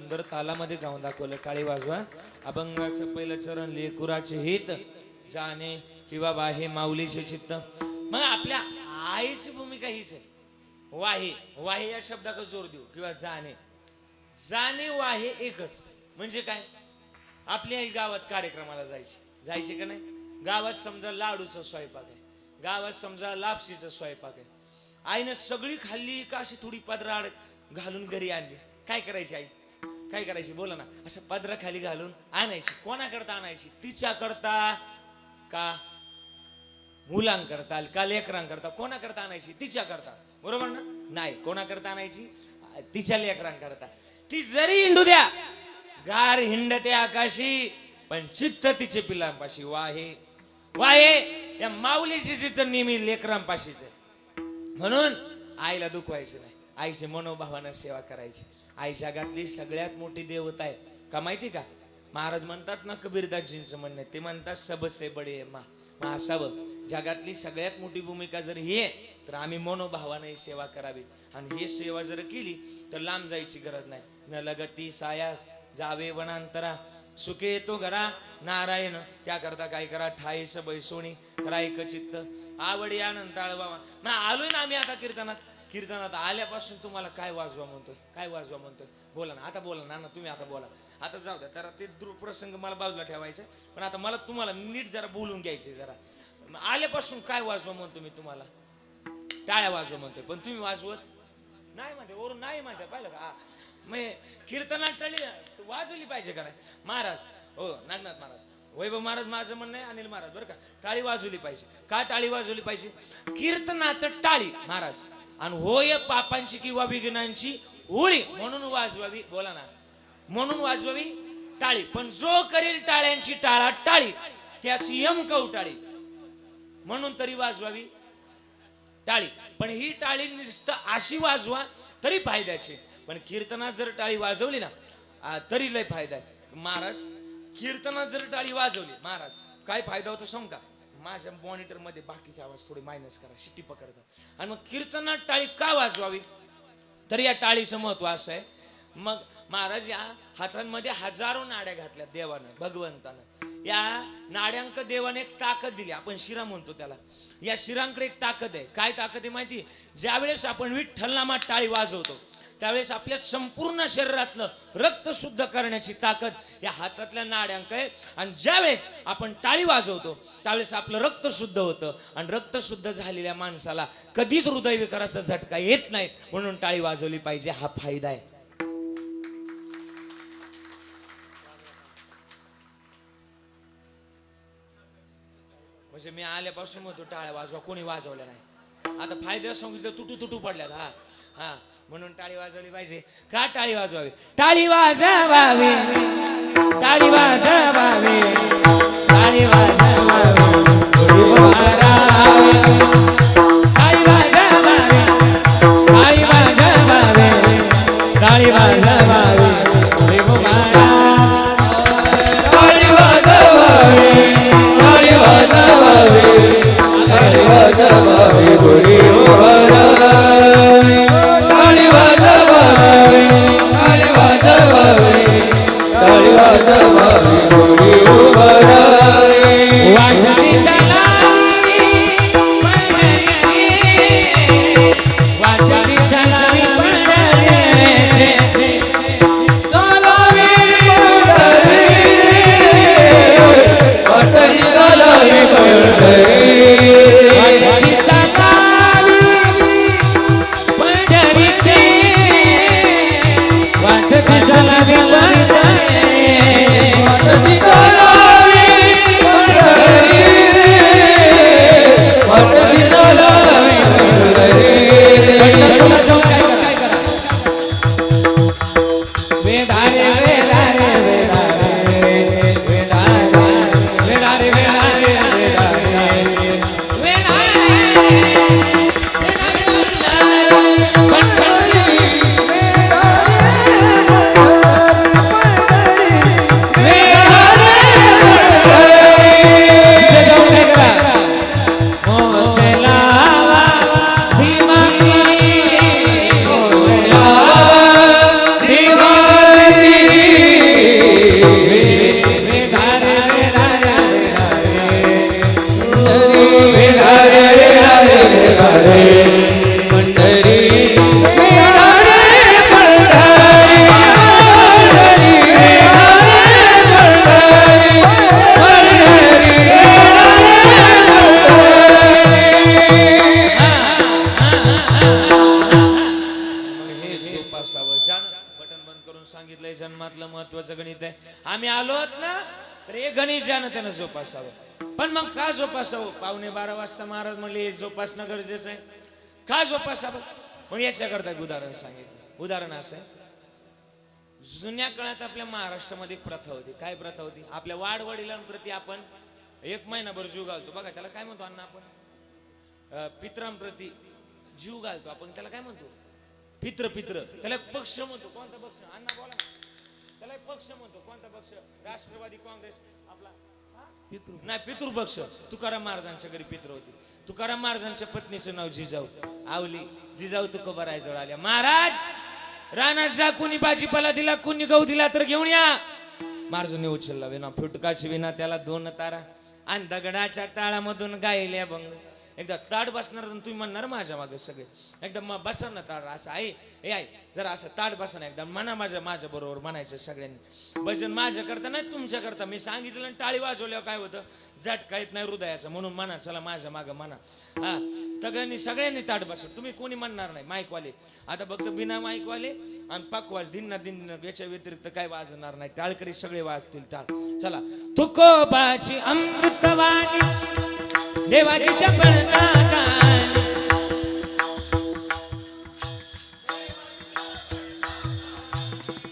सुंदर तालामध्ये गाऊन दाखवलं. टाळी वाजवा. अभंगाचं पहिलं चरण लेकुराचे हित जाणे की बाबा हे माऊलीचे चित्त. मग आपल्या आईची भूमिका हीच आहे. वाहे वाहे या शब्दाकडे जोर देऊ किंवा जाणे जाणे वाहे एकच. म्हणजे काय, आपली आई गावात कार्यक्रमाला जायची का नाही. गावात समजा लाडूचा स्वयंपाक आहे, गावात समजा लापशीचा स्वयंपाक आहे. आईनं सगळी खाल्ली का अशी थोडी पदराड घालून घरी आणली. काय करायची आई, काय करायची बोला ना. असं पदरा खाली घालून आणायची. कोणाकरता आणायची, तिच्या करता का मुलांकरता का लेकरांकरता. कोणाकरता आणायची, तिच्या करता. बरोबर ना. नाही, कोणाकरता आणायची, तिच्या लेकरांकरता. ती जरी हिंडू द्या, गार हिंडते आकाशी, पण चित्त तिचे पिलांपाशी. वाहे वाहे या माऊलीची चित्त नेहमी लेकरांपाशीच आहे. म्हणून आईला दुखवायचं नाही, आईचे मनोभावानं सेवा करायची. आई जगातली सगळ्यात मोठी देवता आहे. का माहिती का, महाराज म्हणतात ना, कबीरदासजींचं म्हणणं आहे, ते म्हणतात सबसे बडे माँ सब. जगातली सगळ्यात मोठी भूमिका जर ही आहे तर आम्ही मनोभावाने सेवा करावी. आणि ही सेवा जर केली तर लांब जायची गरज नाही. न लगती सायास जावे वनांतरा, सुखे तो घरा नारायण. त्याकरता काय करा, ठाईस बैसोणी करा एक चित्त आवडी आनंद बाबा. मग आलोय ना आम्ही आता कीर्तनात आल्यापासून तुम्हाला काय वाजवा म्हणतो, काय वाजवा म्हणतो बोला ना. आता बोला ना तुम्ही, आता बोला. आता जाऊ द्या जरा, ते प्रसंग मला बाजूला ठेवायचं. पण आता मला तुम्हाला नीट जरा बोलून घ्यायचे. जरा आल्यापासून काय वाजवा म्हणतो मी तुम्हाला, टाळ्या वाजवा म्हणतोय. पण तुम्ही वाजवत नाही म्हणते, वरून नाही म्हणते. पाहिलं का, मग कीर्तनात टाळी वाजवली पाहिजे का नाही. महाराज हो, नागनाथ महाराज, वैभव महाराज, माझं म्हणणं आहे, अनिल महाराज, बरं का, टाळी वाजवली पाहिजे. का टाळी वाजवली पाहिजे, कीर्तनात टाळी महाराज. आणि होय पापांची किंवा विघ्नांची होळी म्हणून वाजवावी. बोला ना, म्हणून वाजवावी टाळी. पण जो करील टाळ्यांची टाळा टाळी, त्यास यम कवटाळी. म्हणून तरी वाजवावी टाळी. पण ही टाळी नुसतं अशी वाजवा तरी फायद्याची. पण कीर्तनात जर टाळी वाजवली ना तरी लय फायदा आहे. महाराज कीर्तनात जर टाळी वाजवली महाराज, काय फायदा होतो सांग का. माझ्या मॉनिटर मध्ये बाकीचे आवाज थोडे मायनस करा, शिट्टी पकडतात. आणि मग कीर्तनात टाळी का वाजवावी, तर या टाळीचं महत्व असं आहे. मग महाराज या हातांमध्ये हजारो नाड्या घातल्या देवानं, भगवंतानं. या नाड्यांक देवाने एक ताकद दिली, आपण शिरा म्हणतो त्याला. या शिरांकडे एक ताकद आहे. काय ताकद आहे माहिती, ज्यावेळेस आपण विठ्ठल नामात टाळी वाजवतो त्यावेळेस आपल्या संपूर्ण शरीरातलं रक्त शुद्ध करण्याची ताकद या हातातल्या नाड्यांक आहे. आणि ज्यावेळेस आपण टाळी वाजवतो त्यावेळेस आपलं रक्त शुद्ध होतं. आणि रक्त शुद्ध झालेल्या माणसाला कधीच हृदयविकाराचा झटका येत नाही. म्हणून टाळी वाजवली पाहिजे, हा फायदा आहे. म्हणजे मी आल्यापासून म्हणतो टाळ्या वाजवा, कोणी वाजवल्या नाही. आता फायदा सांगितलं, तुटू पडल्यात. हा म्हणून टाळी वाजवली पाहिजे. का टाळी वाजवावी, टाळी वाजवावी, टाळी वाजवावी, टाळी वाजवावी, टाळी वाजवावी, टाळी वाजवावी, टाळी वाजवावी, सांगितलंय जन्मातलं महत्वाचं गणित आहे. आम्ही आलोत ना तर हे गणित ज्यानं त्यानं जोपासावं. पण मग का जोपासावं? 11:15 वाजता महाराज म्हणले जोपासणं गरजेचं आहे. का जोपासावं? मग याच्याकरता एक उदाहरण सांगितलं. उदाहरण असं आहे, जुन्या काळात आपल्या महाराष्ट्रामध्ये एक प्रथा होती. काय प्रथा होती? आपल्या वाडवडिलांप्रती आपण 1 महिनाभर जीव घालतो. बघा त्याला काय म्हणतो अण्णा आपण? पित्रांप्रती जीव घालतो आपण, त्याला काय म्हणतो? पित्र. त्याला एक पक्ष म्हणतो. कोणता पक्ष अण्णा बोला ना? त्याला एक पक्ष म्हणतो. कोणता पक्ष? राष्ट्रवादी काँग्रेस आपला नाही, पितृपक्ष. तुकाराम महाराजांच्या घरी पित्र होती. तुकाराम महाराजांच्या पत्नीचं नाव जिजाऊ. आवली जिजाऊ तुकोबारायजवळ आल्या. महाराज रानात जा, कुणी भाजीपाला दिला, कुणी गहू दिला तर घेऊन या. महाराजांनी उचलला विना, फुटकाची विना त्याला 2 तारा. आणि दगडाच्या टाळामधून गायल्या भंग. एकदा ताट बसणार तुम्ही म्हणणार माझ्या मागे सगळे. एकदम बसा ना ताट असं. आई जरा असं ताट बसा ना. एकदा म्हणा माझ्या बरोबर म्हणायचं सगळ्यांनी. भजन माझ्या करता नाही तुमच्या करता. मी सांगितलं आणि टाळी वाजवल्यावर काय होतं? झटका येत नाही हृदयाचा. म्हणून म्हणा चला माझ्या मागं म्हणा. हा सगळ्यांनी ताट बसा. तुम्ही कोणी म्हणणार नाही. माईकवाले आता फक्त बिना माईकवाले आणि पकवाज दिन याच्या व्यतिरिक्त काय वाजणार नाही. टाळकरी सगळे वाजतील टाळ. चला. तुकोबाची अमृतवाणी देवाची चपळता गाणी.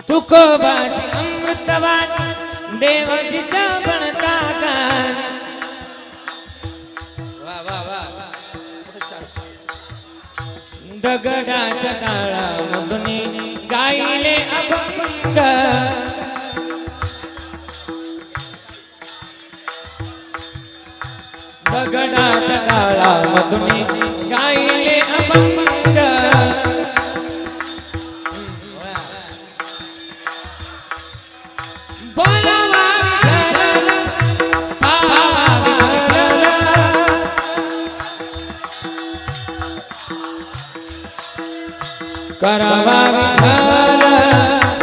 तुकोबाची अमृतवाणी देवाची चपळता गाणी. वा वा वा. दगडाच्या टाळामधून गायले अभंग. दगडाच्या टाळामधून गायले अभंग. बोलावा विठ्ठल, पावा विठ्ठल, करावा विठ्ठल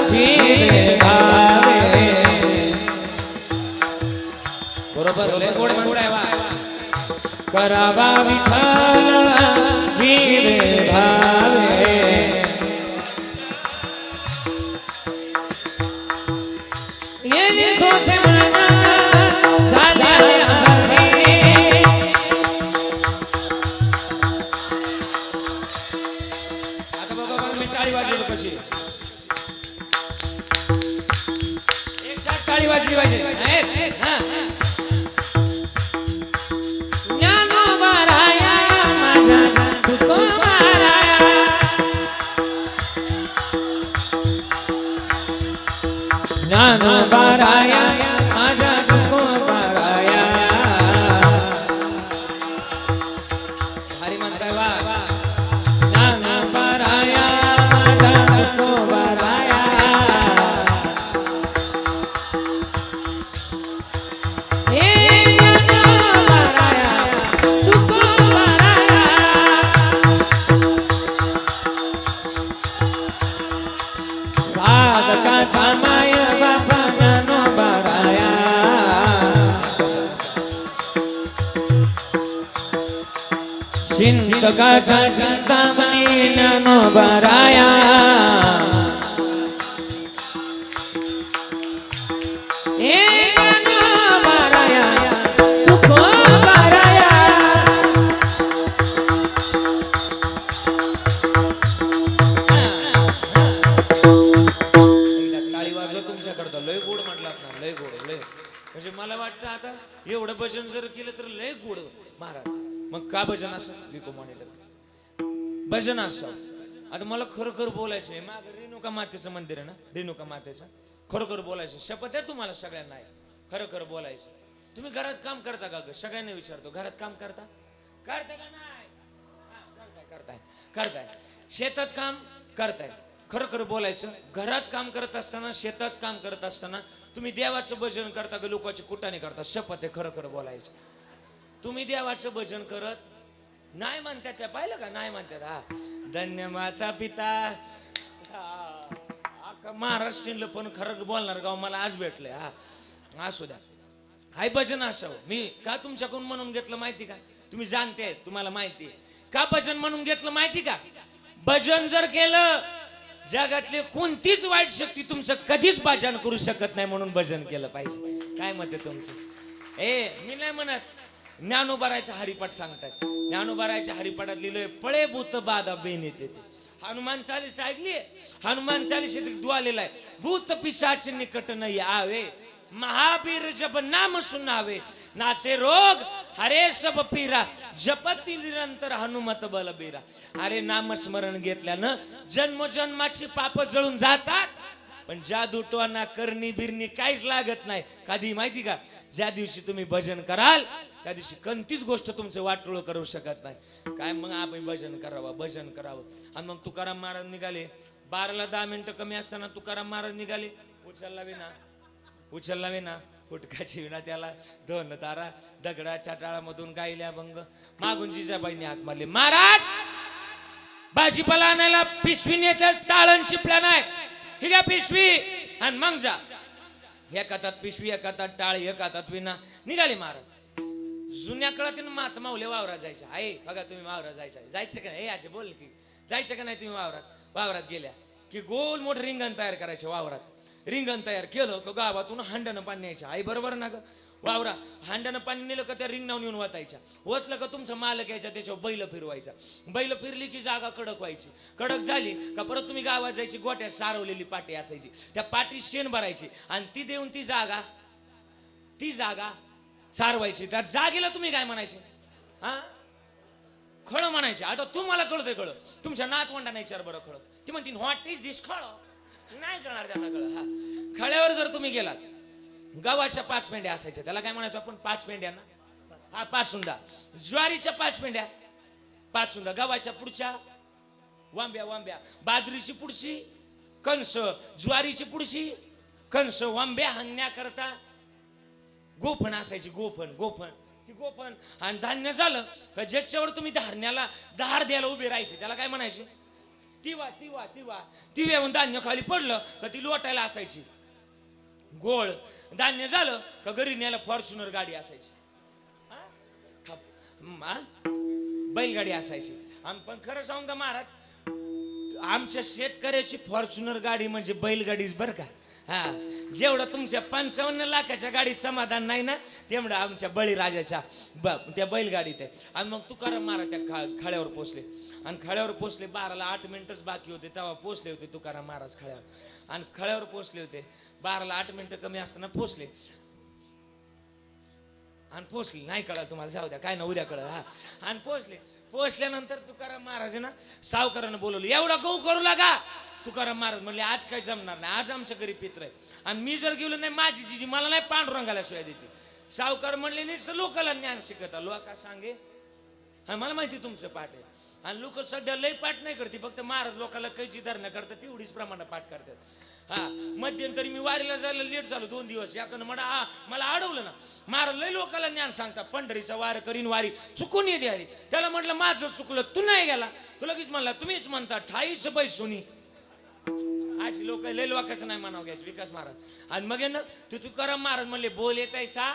जीवे भावे. बरोबर लय गोड आहे वा. करावा विठ्ठल जीवे भावे. येणे सोसे मना झाल्या हरी. आता बघा मी टाळी वाजवतो कशी. एक साथ टाळी वाजली पाहिजे. ज्ञानोबाराया माझा तुकोबाराया. हरी म्हणताय वा. ज्ञानोबाराया माझा तुकोबाराया. हे ज्ञानोबाराया तुकोबाराया. साधकाचा माय चिंतकाचा चिंतामणी ज्ञानोबाराया. हे ज्ञानोबाराया तुकोबाराया. टाळी वाजव तुमच्याकडं. लय गोड म्हटलात ना. लय गोड लय. म्हणजे मला वाटतं आता एवढं भजन जर केलं तर लय गोड महाराज. मग का भजन असं? विको मॉनिटर भजन असं. आता मला खरोखर बोलायचंय. माग रेणुका मातेचं मंदिर आहे ना, रेणुका मातेचं. खरोखर बोलायचं. शपथ आहे तुम्हाला सगळ्यांना. खरोखर बोलायचं. तुम्ही घरात काम करता का ग? सगळ्यांना विचारतो. घरात काम करता का नाही? करताय. शेतात काम करताय. खरोखर बोलायचं. घरात काम करत असताना, शेतात काम करत असताना तुम्ही देवाचं भजन करता का लोकांची कुटाने करता? शपथ आहे. खरोखर बोलायचं. तुम्ही देवाचं भजन करत नाही म्हणतात. त्या पाहिलं का? नाही म्हणतात. हा धन्य माता पिता. महाराष्ट्रीयन पण खरं बोलणार गाव मला आज भेटलंय. हा असू द्या. हाय भजन असावं. मी का तुमच्याकडून म्हणून घेतलं माहिती का? तुम्ही जाणते, तुम्हाला माहिती का भजन म्हणून घेतलं माहिती का? भजन जर केलं जगातली कोणतीच वाईट शक्ती तुमचं कधीच भाजन करू शकत नाही, म्हणून भजन केलं पाहिजे. काय मत आहे तुमचं? मी नाही म्हणत ज्ञानोबारायच्या हरिपाठ सांगतात. ज्ञानोबारायच्या हरिपाठात लिहिलंय, पळे भूत बाधा बेन येते. हनुमान चालीस ऐकली? हनुमान चालीस दुआ लिहिलाय, भूत पिशाच निकट नाही आवे, महावीर जब नाम सुनावे, नासे रोग हरे सब पीरा, जपती निरंतर हनुमत बलबीरा. अरे नामस्मरण घेतल्यानं जन्मजन्माची पाप जळून जातात, पण जादू टोना करणी बिरणी काहीच लागत नाही. कधी माहिती का? ज्या दिवशी तुम्ही भजन कराल त्या दिवशी कोणतीच गोष्ट तुमचं वाटोळ करू शकत नाही. काय मग आपण भजन करावं, भजन करावं. आणि मग तुकाराम महाराज निघाले. 12ला 10 मिनिटं कमी असताना तुकाराम महाराज निघाले. उचलला विना फुटकाची विना त्याला 2 तारा दगडाच्या टाळामधून गायल्या भंग. मागून जिजाबाईंनी हाक मारली, महाराज भाजीपाला आणायला पिशवी नेते, टाळण चिपल्या नाही, ही घ्या पिशवी आणि मग जा. एका हातात पिशवी, एका हातात टाळ, एका हातात विना. निघाले महाराज. जुन्या काळात महात्मा माऊले वावरात जायच्या. आहे बघा तुम्ही वावरात जायचं का नाही? आजे बोल की जायचं का नाही तुम्ही वावरात गेल्या की गोल मोठं रिंगण तयार करायचे वावरात. रिंगण तयार केलं का गावातून हांड्यानं पाणी न्यायचं. आई बरोबर ना ग? वावरा हांड्यानं पाणी नेलं का त्या रिंगणावून येऊन वाचायच्या. ओतलं का तुमचा मालक यायचा, त्याच्यावर बैल फिरवायचा. बैल फिरली की जागा कडक व्हायची. कडक झाली का परत तुम्ही गावात जायची. गोट्यात सारवलेली पाटी असायची, त्या पाटीत शेण भरायची आणि ती देऊन ती जागा सारवायची. त्या जागेला तुम्ही काय म्हणायचे? हा, खळ म्हणायचे. आता तुम्हाला कळतंय खळ, तुमच्या नातवंडांना विचार बरं खळ. ती म्हणतील व्हॉट इज दिस खळ, नाही कळणार त्यांना खळ. हा, खळ्यावर जर तुम्ही गेलात, गव्हाच्या 5 पेंड्या असायच्या, त्याला काय म्हणायचं आपण? 5 पेंड्या ना. हा, 5 सुंदा. ज्वारीच्या 5 पेंड्या, 5 सुंदा. गव्हाच्या पुढच्या वांब्या. बाजरीची पुढची कणस, ज्वारीची पुढची कणस. वांब्या हाणण्याकरता गोफण असायची. गोफण आणि धान्य झालं का ज्याच्यावर तुम्ही धान्याला धार द्यायला उभे राहायचे, त्याला काय म्हणायचे? तिव्याहून धान्य खाली पडलं का ती लोटायला असायची. गोळ धान्य झालं का घरी न्यायला फॉर्च्युनर गाडी असायची. बैलगाडी असायची. पण खरं सांगू का महाराज, आमच्या शेतकऱ्याची फॉर्च्युनर गाडी म्हणजे बैलगाडीच बरं का. हा, जेवढं तुमच्या 55 लाखाच्या गाडी समाधान नाही ना, तेवढं आमच्या बळीराजाच्या त्या बैलगाडीत आहे. आणि मग तुकाराम महाराज त्या खळ्यावर पोचले. आणि खळ्यावर पोचले 12ला 8 मिनिटच बाकी होते तेव्हा पोचले होते तुकाराम महाराज खळ्यावर. आणि खळ्यावर पोचले होते 12ला 8 मिनिटं कमी असताना पोचले. आणि पोचले नाही कळलं तुम्हाला, जाऊ द्या काय ना, उद्या कळलं. हा, आणि पोचल्यानंतर तुकाराम महाराजांना सावकारानं बोलवलं, एवढा गहू करू लागा. तुकाराम महाराज म्हणले आज काय जमणार नाही, आज आमच्या घरी पित्र आहे आणि मी जर गेलो नाही, माझी जिजी मला नाही पांडुरंगाला शिवाय देते. सावकार म्हणले नाही, लोकांना ज्ञान शिकत लोका सांगे. हा, मला माहिती तुमचं पाठ आहे. आणि लोक सध्या लय पाठ नाही करते, फक्त महाराज लोकांना कैची धरणं करतात तेवढीच प्रमाणात पाठ करतात. हा, मध्यंतरी मी वारीला जायला लेट झालो 2 दिवस. याकडनं मला अडवलं ना. महाराज लय लोकांना ज्ञान सांगतात, पंढरीचा वार करीन वारी चुकून येते आली. त्याला म्हटलं माझं चुकलं, तू नाही गेला. तू लगेच म्हणला तुम्हीच म्हणता ठाईच बैसुनी. अशी लोक लय लोकांचं नाही म्हणावं घ्यायचं विकास महाराज. आणि मग ना तुकाराम महाराज म्हणले बोल येतायसा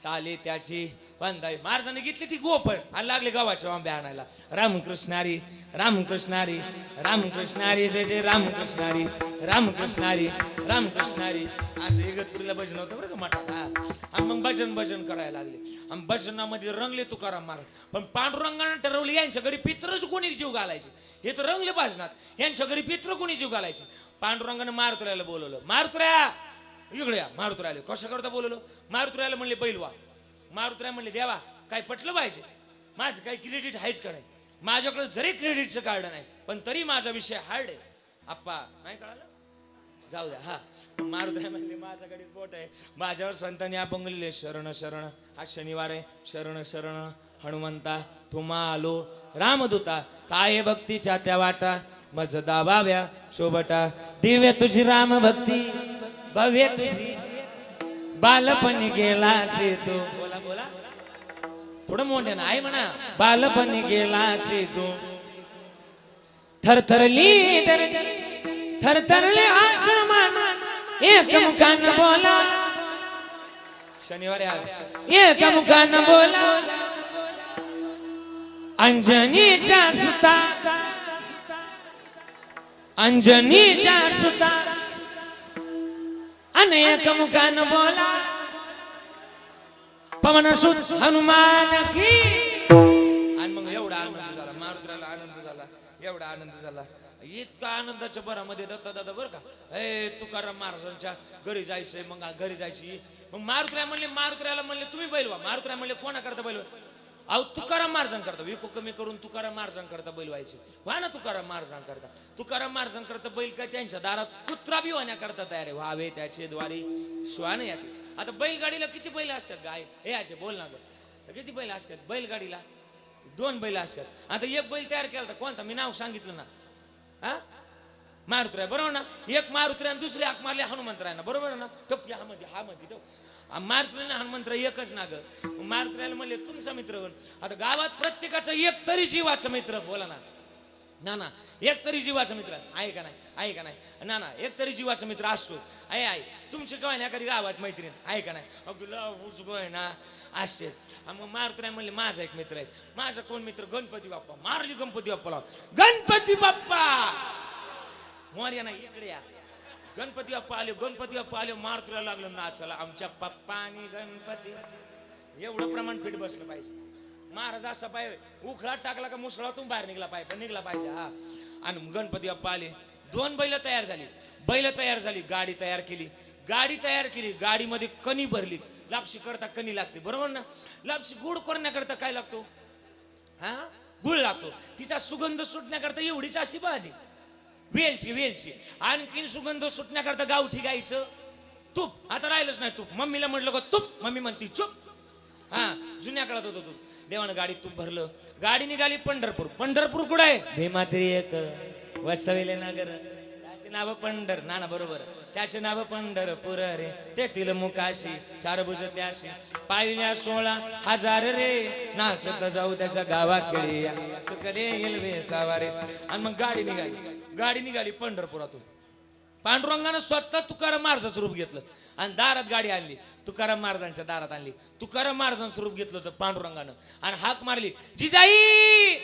चाले त्याची बंदाई. महाराजांनी घेतली ती गोफण आणि लागले गावाच्या आंब्या आणायला. रामकृष्णारी रामकृष्णारी रामकृष्णारी जय जय रामकृष्णारी रामकृष्णारी रामकृष्णारी. असं इगतपुरीला भजन होतं बरं का मठात. आणि मग भजन करायला लागले. आणि भजनामध्ये रंगले तुकाराम महाराज. पण पांडुरंगाने ठरवले यांच्या घरी पित्रच कोणी जीव घालायचे. हे तर रंगले भजनात, यांच्या घरी पित्र कोणी जीव घालायचे. पांडुरंगाने मारुतीला बोलवलं, मारुत्र्या इकडे या. मारुतीला कशा करता बोलवलं? मारुतीला म्हणले बैलवा. मारुतीला म्हणले देवा काय पटलं पाहिजे, माझं काही क्रेडिट आहेच का नाही. माझ्याकडे जरी क्रेडिटचं कार्ड नाही पण तरी माझा विषय हार्ड आहे आप्पा, नाही कळालं, जाऊ द्या. हा, मारुतीला म्हणले माझ्याकडे पोट आहे. माझ्यावर संतांनी आपण लिहिले शरण शरण. आज शनिवार आहे. शरण शरण हनुमंता तुम्हा आलो रामदूता. काय भक्तीच्या त्या वाटा मज दाबाव्या शोभटा. दिव्य तुझी राम भक्ती भव्य तुझी बालपण गेला शे तू. बोला थोडं मोठ्यानं आहे म्हणा. बालपण गेला शे तू. थरथरली थरथरले आसमान एक मुखानं बोला. शनिवारी एक मुखानं बोला. अंजनीचा सुता अंजनीच्या सुता अनेक मुखान बोला पवन सुत हनुमान की. आणि मग एवढा आनंद झाला, मारुतीला आनंद झाला, एवढा आनंद झाला, इतका आनंदाच्या भरामध्ये दत्ता दादा बरं का, ए तुकाराम महाराजांच्या घरी जायचंय. मग घरी जायची, मग मारुतीला म्हणले तुम्ही बैल व्हा. मारुतीला म्हणले कोणा करता बैल व्हा? अहो तुकाराम महाराजांकरता विको कमी करून तुकाराम महाराजांकरता बैल व्हायचे. व्हा ना तुकाराम महाराजांकरता. तुकाराम महाराजांकरता बैल काय त्यांच्या दारात कुत्रा बी होण्याकरता तयार आहे. व्हावे त्याचे द्वारी श्वान याते. आता बैलगाडीला किती बैल असतात? गाय हे याचे बोल ना ग, किती बैल असतात बैलगाडीला? 2 बैल असतात. आता एक बैल तयार केला तर कोणता? मी नाव सांगितलं ना, हा मारुतीराय बरोबर ना. एक मारुतीराय आणि दुसरी हाक मारली हनुमंतराय ना, बरोबर ना. तो हा मध्ये तो मारुतीराय हनुमंतराय एकच ना ग. मारुतीरायला म्हणले तुमचा मित्र कोण? आता गावात प्रत्येकाचा एक तरी जीवाचा मित्र, बोला ना ना एक तरी जीवाचा मित्र आहे का नाही? आहे का नाही ना एक तरी जीवाचा मित्र असतो. आहे तुमची काय ना एखादी गावात मैत्रीण आहे का नाही? अब्दुल्ला उजगोय ना असतेच. मग मारुतीराय म्हणले माझा एक मित्र आहे. माझा कोण मित्र? गणपती बाप्पा. मारली गणपती बाप्पाला. गणपती बाप्पा मोर्या नाही, इकडे या. गणपती बाप्पा आले. मारुतीला लागलं नाचायला. आमच्या पप्पानी गणपती. एवढं प्रमाण फिट बसलं पाहिजे. महाराज असा पाय उखळा टाकला का मुसळातून बाहेर निघला पाहिजे, पण निघला पाहिजे हा. आणि गणपती बाप्पा आले. 2 बैल तयार झाली. गाडी तयार केली. गाडीमध्ये कणी भरली. लापशी करता कणी लागते, बरोबर ना. लापशी गुड करण्याकरता काय लागतो? हा गुळ लागतो. तिचा सुगंध सुटण्याकरता एवढीच अशी बाधी वेलची. आणखीन सुगंध सुटण्याकरता गावठी गायचं तूप. आता राहिलंच नाही तूप. मम्मीला म्हटलं का तूप, मम्मी म्हणती चूप. हा जुन्या काळात होतो तूप. देवानं गाडीत तूप भरलं. गाडी निघाली पंढरपूर कुठं आहे? भीमात्री एक वसविले नगर. त्याचे नाव पंढर ना बरोबर. त्याचे नाव पंढरपूर रे. तेथील मुकाशी 4 भुज त्याशी. पाहिल्या 16,000 रे. नाचत जाऊ त्याच्या गावाकडे. सुख देईल वेसावारे. आणि मग गाडी निघाली पंढरपुरातून. पांडुरंगानं स्वतः तुकाराम महाराजांचं रूप घेतलं आणि दारात गाडी आणली. तुकाराम महाराजांच्या दारात आणली. तुकाराम महाराजांचं रूप घेतलं होतं पांडुरंगानं आणि हाक मारली, जिजाई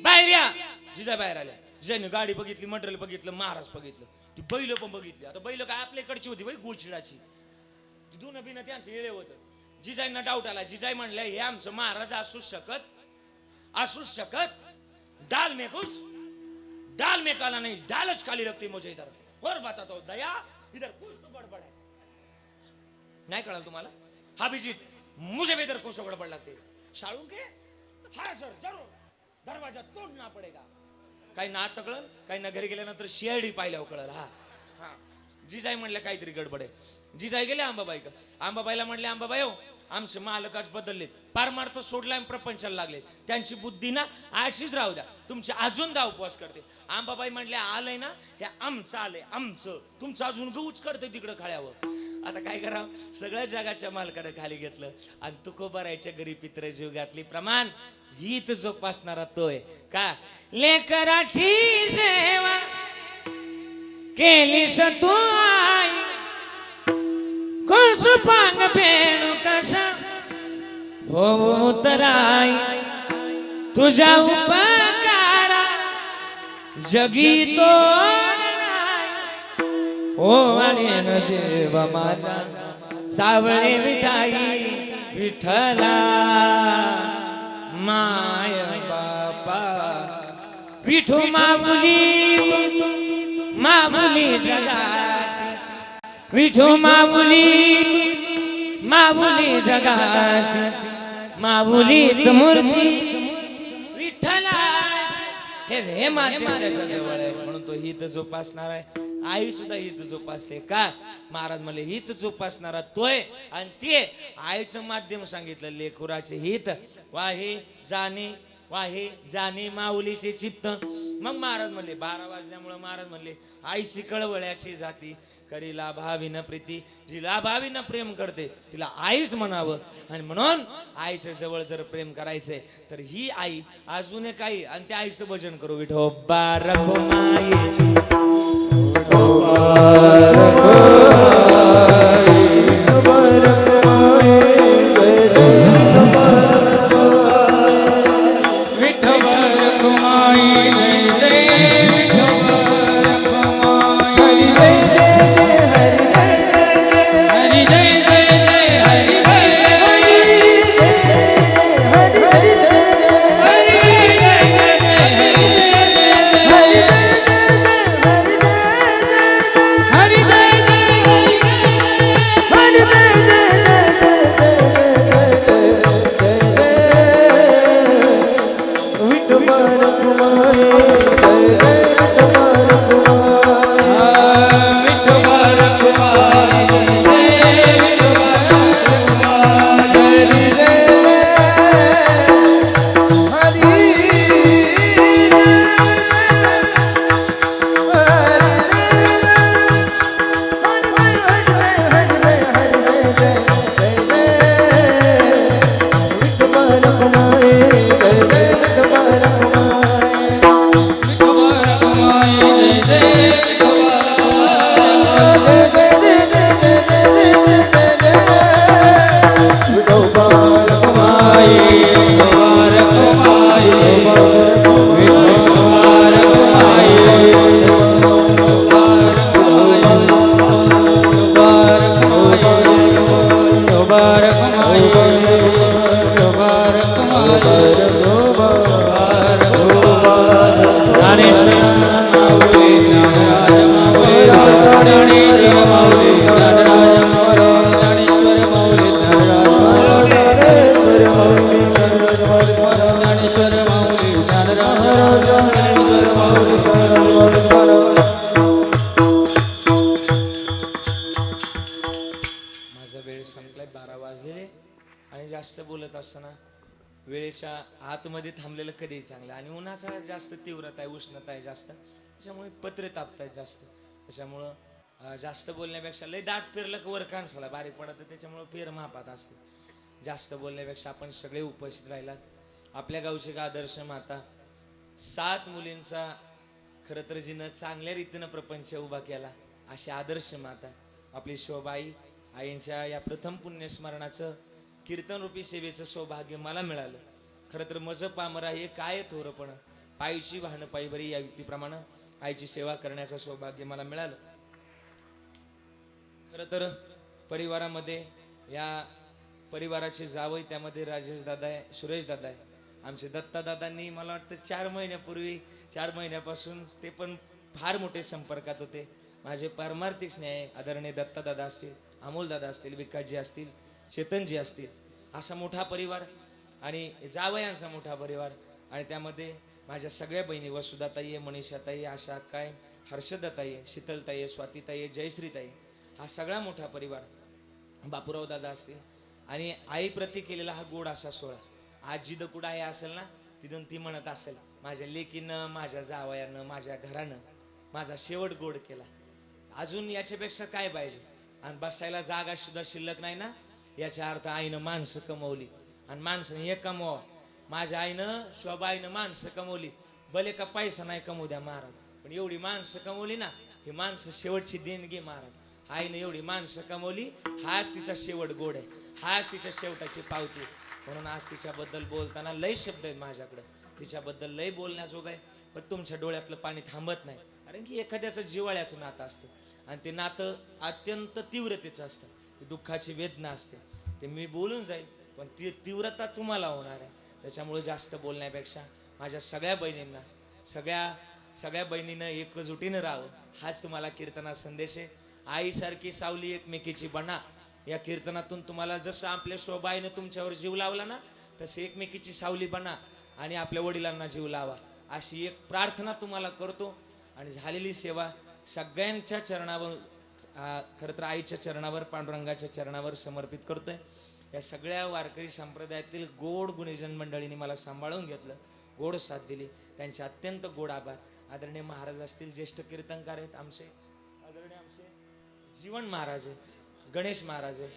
बाहेर या. जिजाई बाहेर आल्या. जिजाईने गाडी बघितली, मटेरियल बघितलं, महाराज बघितलं, ती बैल पण बघितली. आता बैल काय आपल्याकडची होती बाई, गुळचिडाची. ती दोन बिन त्यांचं येळे होतं. जिजाईंना डाऊट आला. जिजाई म्हणल्या हे आमचं महाराज असू शकत डाल में काला नहीं, डालच काली लगती मुझे इधर. और बताता हूं दया इधर कुछ तो गड़बड़ है. नहीं कळलं तुम्हाला? हा बिजीत मुझे भी इधर कुछ तो गड़बड़ लगती है. शाळू के हा सर जरूर दरवाजा तोडना पडेगा. काही ना आता कळलं, काही ना घरी गेल्यानंतर शेरडी पाहिल्यावर कळलं. हा जिजाई म्हणल्या काहीतरी गडबड आहे. जिजाई गेले आंबाबाईला म्हणले आंबाबाई हो आमचे मालकाच बदललेत, पारमार्थ सोडलाय प्रपंचाला लागले, त्यांची बुद्धी ना अशीच राहू द्या, तुमचे अजून दा उपवास करते. आंबाबाई म्हणले आलंय ना हे आमचं आलंय, आमचं तुमचं अजून गऊच करते तिकडं खाळ्यावर. आता काय करावं, सगळ्या जगाच्या मालकाने खाली घेतलं आणि तुकोबारायच्या घरी पित्र जीव घातली. प्रमाण हित जोपासणारा तोय का लेकराची सेवा केली सतू आई कसं पांग पेणू कसा हो तराई तुझ्या उपकारा जगी तो ओ आणि नशीब माझा सावळे विठाई विठ्ठला माय बापा विठू मामुली जगाची विठू मामुली जगाची माऊलीत मूर्ती विठ्ठला. हे माध्यम जवळ आहे म्हणून तो हित जोपासणार आहे. आई सुद्धा हित जोपासते का? महाराज म्हणले हित जोपासणारा तोय आणि ते आईचं माध्यम सांगितलं लेकुराचे हित वाहे जाणे माऊलीचे चित्त. मग महाराज म्हणले 12 वाजल्यामुळे महाराज म्हणले आईची कळवळ्याची जाती करीला भावीनं प्रीती, जिला भावीनं प्रेम करते तिला आईच म्हणावं. आणि म्हणून आईच्या जवळ जर प्रेम करायचंय तर ही आई अजून एक आई आणि त्या आईचं भजन करू. विठोबा रखो माई आणि जास्त बोलत असताना वेळेच्या आतमध्ये थांबलेलं कधीही चांगलं. आणि उन्हाचा जास्त तीव्रता आहे, उष्णता आहे जास्त, त्याच्यामुळे पत्रे तापतायत जास्त. त्याच्यामुळं जास्त बोलण्यापेक्षा लय दाट पेरलं की वर कानसाला बारीक पडतं, त्याच्यामुळं पेर मापात असते. जास्त बोलण्यापेक्षा आपण सगळे उपस्थित राहिलात. आपल्या गावची एक आदर्श माता, 7 मुलींचा खरं तर जिनं चांगल्या रीतीनं प्रपंच उभा केला, अशी आदर्श माता आपली शोभाई आईंच्या या प्रथम पुण्यस्मरणाचं कीर्तनरूपी सेवेचं सौभाग्य मला मिळालं. खरं तर मज पामरा हे काय थोरपण, पायीची वाहनं पायी बरी, या युक्तीप्रमाणे आईची सेवा करण्याचं सौभाग्य मला मिळालं. खरं तर परिवारामध्ये या परिवाराचे जावई त्यामध्ये राजेश दादा आहे, सुरेश दादा आहे. आमचे दत्ता दादांनी मला वाटतं 4 महिन्यापूर्वी 4 महिन्यापासून ते पण फार मोठे संपर्कात होते. माझे पारमार्थिक स्नेह आदरणीय दत्ता दादा असतील, अमोल दादा असतील, विकासजी असतील, चेतनजी असतील, असा मोठा परिवार आणि जावयांचा मोठा परिवार. आणि त्यामध्ये माझ्या सगळ्या बहिणी, वसुधाताई आहे, मनीषाताई, आशा काय, हर्षदाताई आहे, शीतलताई आहे, स्वातीताई आहे, जयश्रीताई, हा सगळा मोठा परिवार. बापूराव दादा असतील आणि आईप्रती केलेला हा गोड असा सोहळा. आज जिथं कुठं आहे असेल ना, तिथून ती म्हणत असेल, माझ्या लेकीनं, माझ्या जावयानं, माझ्या घरानं माझा शेवट गोड केला, अजून याच्यापेक्षा काय पाहिजे. आणि बसायला जागा सुद्धा शिल्लक नाही ना, याचा अर्थ आईनं माणसं कमवली आणि माणसाने हे कमवावं. माझ्या आईनं, शोभा आईनं माणसं कमवली, भले का पैसा नाही कमवू द्या महाराज, पण एवढी माणसं कमवली ना, ही माणसं शेवटची देणगी महाराज. आईनं एवढी माणसं कमवली, हाच तिचा शेवट गोड आहे, हाच तिच्या शेवटाची पावती. म्हणून आज तिच्याबद्दल बोलताना लय शब्द आहेत माझ्याकडे, तिच्याबद्दल लय बोलण्याजोग आहे, पण तुमच्या डोळ्यातलं पाणी थांबत नाही. कारण की एखाद्याचं जिव्हाळ्याचं नातं असतं आणि ते नातं अत्यंत तीव्रतेचं असतं, ते दुःखाची वेदना असते. ते मी बोलून जाईल, पण ती तीव्रता तुम्हाला होणार आहे. त्याच्यामुळे जास्त बोलण्यापेक्षा माझ्या सगळ्या बहिणींना, सगळ्या बहिणीनं एकजुटीनं राहावं, हाच तुम्हाला कीर्तनात संदेश आहे. आईसारखी सावली एकमेकीची बना, या कीर्तनातून तुम्हाला जसं आपल्या शोभाईनं तुमच्यावर जीव लावला ना, तसं एकमेकीची सावली बना आणि आपल्या वडिलांना जीव लावा, अशी एक प्रार्थना तुम्हाला करतो. आणि झालेली सेवा सगळ्यांच्या चरणावर, खरं तर आईच्या चरणावर, पांडुरंगाच्या चरणावर समर्पित करतोय. या सगळ्या वारकरी संप्रदायातील गोड गुणीजन मंडळींनी मला सांभाळून घेतलं, गोड साथ दिली, त्यांचे अत्यंत गोड आभार. आदरणीय महाराज असतील, ज्येष्ठ कीर्तनकार आहेत आमचे, आदरणीय आमचे जीवन महाराज आहे, गणेश महाराज आहे,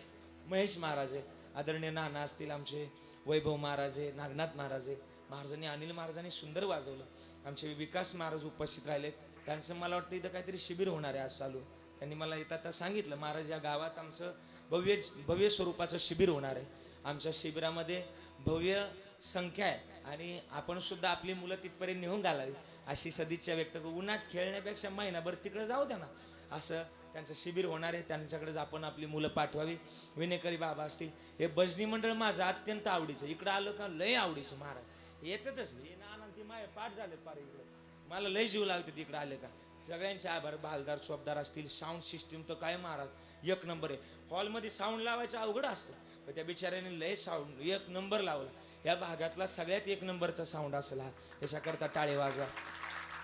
महेश महाराज आहे, आदरणीय नाना असतील आमचे, वैभव महाराज आहे, नागनाथ महाराज आहे. महाराजांनी, अनिल महाराजांनी सुंदर वाजवलं. आमचे विकास महाराज उपस्थित राहिलेत, त्यांचं मला वाटतं इथं काहीतरी शिबिर होणार आहे आज चालू. त्यांनी मला येता आता सांगितलं, महाराज या गावात आमचं भव्य स्वरूपाचं शिबिर होणार आहे. आमच्या शिबिरामध्ये भव्य संख्या आहे आणि आपण सुद्धा आपली मुलं तिथपर्यंत नेऊन घालावी अशी सदिच्छा व्यक्त करू. उन्हात खेळण्यापेक्षा महिनाभर तिकडे जाऊ द्या ना, असं त्यांचं शिबिर होणार आहे. त्यांच्याकडेच आपण आपली मुलं पाठवावी. विनेकरी बाबा असतील, हे भजनी मंडळ माझं अत्यंत आवडीचं, इकडं आलं का लय आवडीचं. महाराज येतातच, हे नाना ती माय पाठ झाले पार इकडं, मला लय जीव लागते तिकडं आले का. सगळ्यांचे आभार. बहालदार चोपदार असतील, साऊंड सिस्टीम तर काय महाराज एक नंबर आहे. हॉलमध्ये साऊंड लावायचं अवघड असतं, पण त्या बिचाऱ्याने लय साऊंड एक नंबर लावला. या भागातला सगळ्यात एक नंबरचा साऊंड असेल हा, त्याच्याकरता टाळे वाजवा.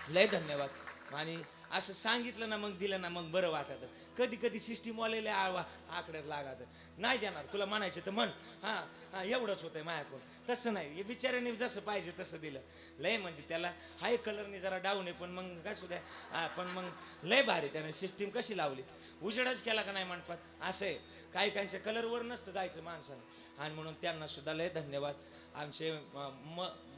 लय धन्यवाद. आणि असं सांगितलं ना, मग दिलं ना, मग बरं वाटतं. कधी कधी सिस्टीम वालेले आकड्यात लागायचं नाही देणार, तुला म्हणायचं तर म्हण, हां एवढंच होतंय माझ्याकडून. तसं नाही, हे बिचाऱ्याने जसं पाहिजे तसं दिलं. लय म्हणजे त्याला हाय कलरने जरा डाऊन आहे, पण मग काय सुद्धा, पण मग लय भारी त्याने सिस्टीम कशी लावली. उजेडच केला का नाही म्हणतात, असं आहे. काही काहींच्या कलरवर नसतं जायचं माणसानं, आणि म्हणून त्यांना सुद्धा लय धन्यवाद. आमचे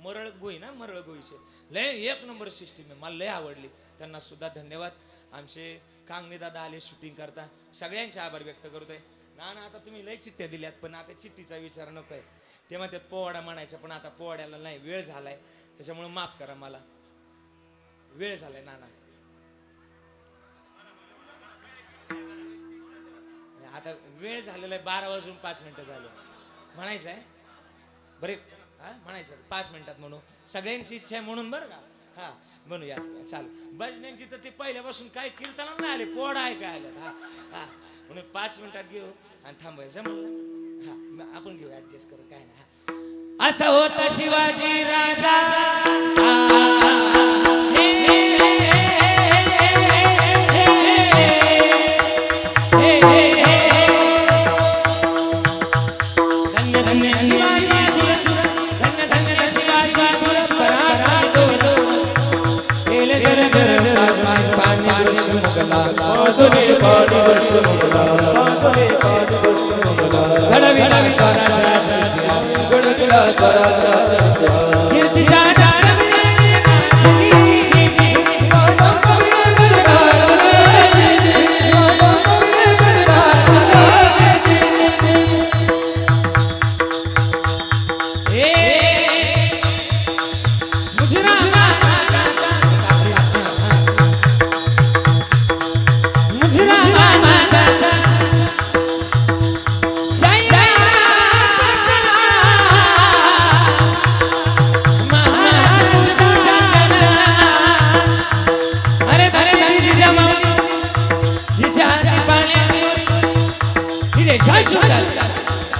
मरळ गोईचे लय एक नंबर सिस्टीम आहे, मला लय आवडली, त्यांना सुद्धा धन्यवाद. आमचे कांगणे दादा आले शूटिंग करता, सगळ्यांचे आभार व्यक्त करतोय. ना आता तुम्ही लय चिठ्ठ्या दिल्यात, पण आता चिठ्ठीचा विचार नको आहे. तेव्हा त्यात पोवाडा म्हणायचा, पण आता पोवाड्याला नाही, वेळ झालाय, त्याच्यामुळे माफ करा, मला वेळ झालाय. नाना आता वेळ झालेला आहे, 12:05 झाले. म्हणायचं आहे बरे, हा म्हणायचं 5 मिनिटात म्हणू. सगळ्यांची इच्छा आहे म्हणून बरं का. हा म्हणूया, चाल. भजनांची तर ते पहिल्यापासून काय कीर्तनाला नाही आले, पोवाडा आहे काय आलं. हा म्हणून 5 मिनिटात घेऊ आणि थांबायचं म्हणलं. हा आपण घेऊ, ऍडजस्ट करू, काय नाही. असा होता शिवाजी राजा, धन्य धन्य घडविला स्वराज्याचा कीर्तीचा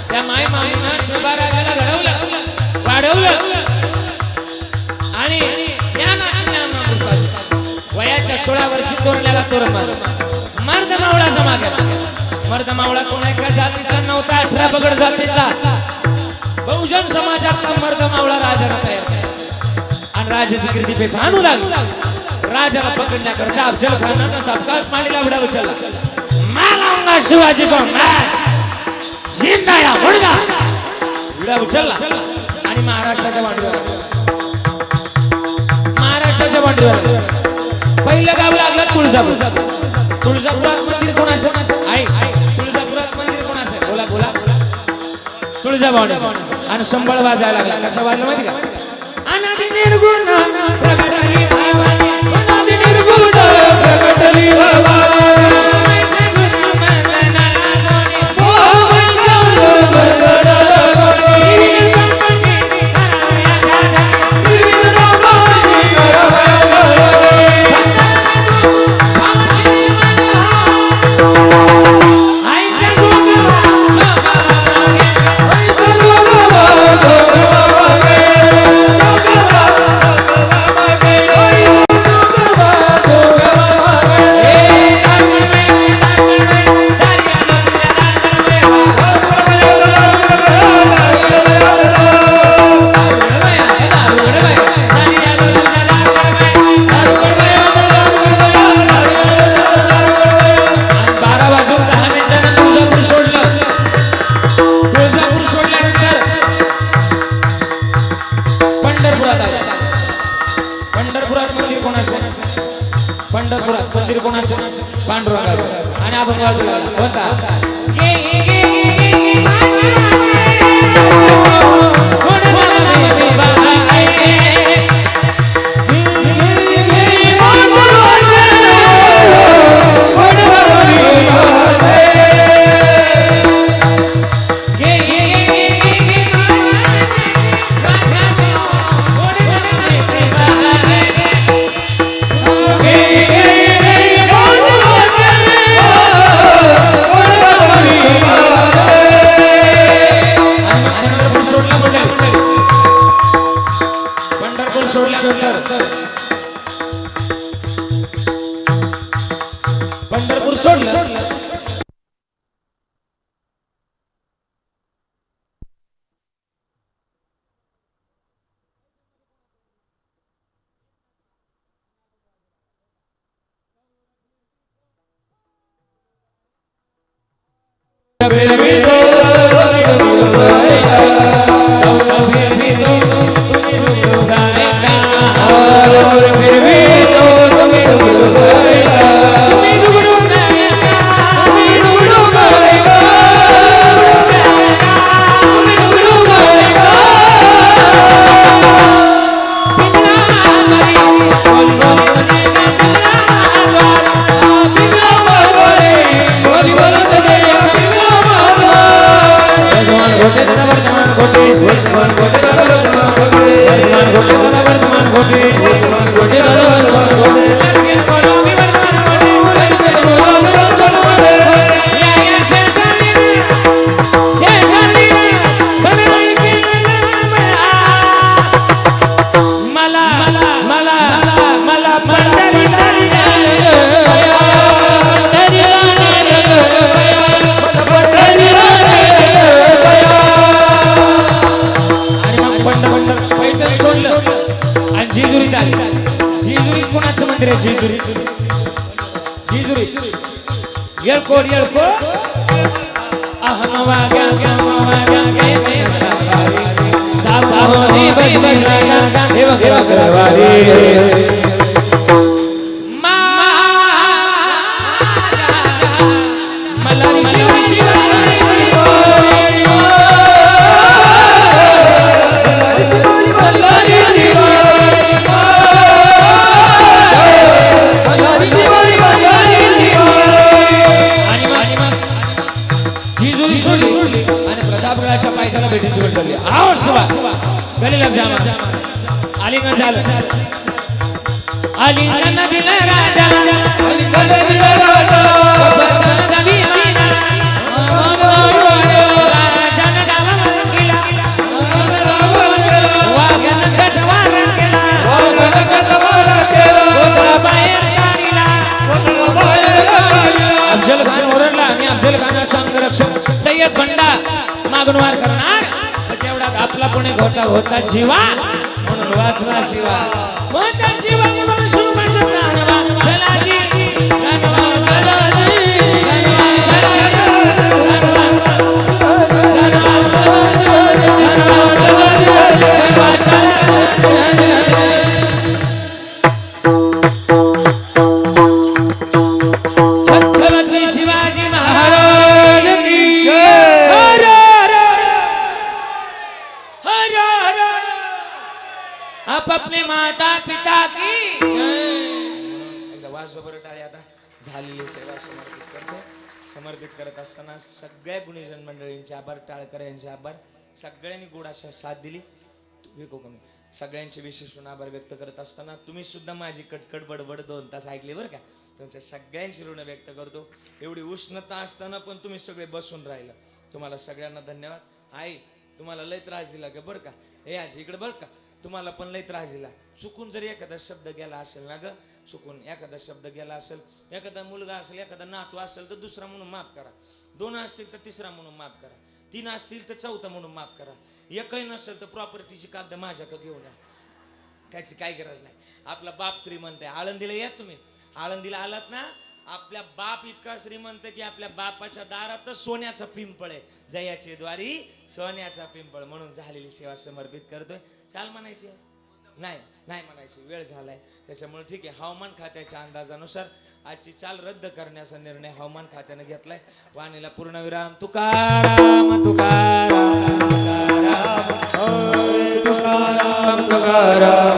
त्या माय मामीनं शिवबाराजाला घडवलं वाढवलं आणि त्या वयाच्या 16 वर्षी तोरण्याला तोरण मर्द मावळा जमा केला. मर्द मावळा कोणा एका जातीचा नव्हता, 18 पगड जातीचा बहुजन समाजातला मर्द मावळा राजाला तयार आणि राजाची कीर्ती पे आणू लागला. राजाला पकडण्याकरता अफजल खानानं सबकात मालीला उडा उचलला. मालाऊंगा शिवाजी को मैं जिंदा या मुर्दा उडा उचलला आणि महाराष्ट्राच्या वाटेवर पहिलं गाव लागलं तुळजापूर. तुळजापुरात मंदिर कोणाचं आहे? तुळजापुरात मंदिर कोणाचं? बोला बोला. तुळजाभवानी. आणि संबळ वाजायला लागला. कसं वाजलं माहिती का? अनादि निर्गुण प्रगटली भवानी, अनादि निर्गुण प्रगटली भवानी. पंढरपुरात मंदिर कोणाचं? पांडुरंगाचं. आणि अभंग वाजला होता. पंढरपूर सोडलं. येळकोट येळकोट अहम वाग्या सम वाग्या गे गे सावनी बस बस लागा देव देव करवारी मलारी शिवारी शिवारी सोडली आणि प्रतापगडाच्या पायथ्याला भेटीची वेळ झाली. आव शिवा गलीला जामा आलिंगन झालं आलिंगन दिलं राजाला आलिंगन दिलं राजाला बदन अभिमाना राजानं डावा केला वाघन खजवार केला कोतळा बाहेर काढला अफजल खान ओरडला आणि अफजल खान संरक्षक सय्यद बंडा मागणवार करणार तेवढ्यात आपला कोणी घोटा होता जीवा म्हणून वाचला शिवा होता जीवा म्हणून शुभ शब्दानवा चलाजी धनवा चलाजी छत्रपती शिवाजी महाराज की जय. आप अपने माता पिता की एकदा वाजवर टाळे. आता झालेली सेवा समर्पित करत असताना सगळ्या गुणीजन मंडळींचे आभार, टाळकर यांचे आभार, सगळ्यांनी गोड अशा साथ दिली. कमी सगळ्यांचे विशेष आभार व्यक्त करत असताना तुम्ही सुद्धा माझी कटकट बडबड 2 तास ऐकली बरं का. तुमच्या सगळ्यांची ऋण व्यक्त करतो. एवढी उष्णता असताना पण तुम्ही सगळे बसून राहिला, तुम्हाला सगळ्यांना धन्यवाद. आई तुम्हाला लय त्रास दिला का बरं का. हे आजी इकडे बरं का, तुम्हाला पण लय त्रास दिला. चुकून जर एखादा शब्द गेला असेल ना ग, चुकून एखादा शब्द गेला असेल, एखादा मुलगा असेल, एखादा नातू असेल तर दुसरा म्हणून माफ करा. 2 असतील तर तिसरा म्हणून माफ करा. 3 असतील तर चौथा म्हणून माफ करा. एकही नसेल तर प्रॉपर्टीची कागद माझ्याकडे घेऊन या, त्याची काही गरज नाही. आपला बाप श्रीमंत आहे. आळंदीला या तुम्ही, आळंदीला आलात ना, आपल्या बाप इतका श्रीमंत की आपल्या बापाच्या दारात सोन्याचा पिंपळ आहे. जयाची द्वारी सोन्याचा पिंपळ. म्हणून झालेली सेवा समर्पित करतोय. चाल म्हणायची नाही, नाही म्हणायची वेळ झालाय. त्याच्यामुळे ठीक आहे. हवामान खात्याच्या अंदाजानुसार आजची चाल रद्द करण्याचा निर्णय हवामान खात्याने घेतलाय. वाणीला पूर्णविराम. तुकाराम तुकाराम तुकाराम तुकाराम तुकाराम.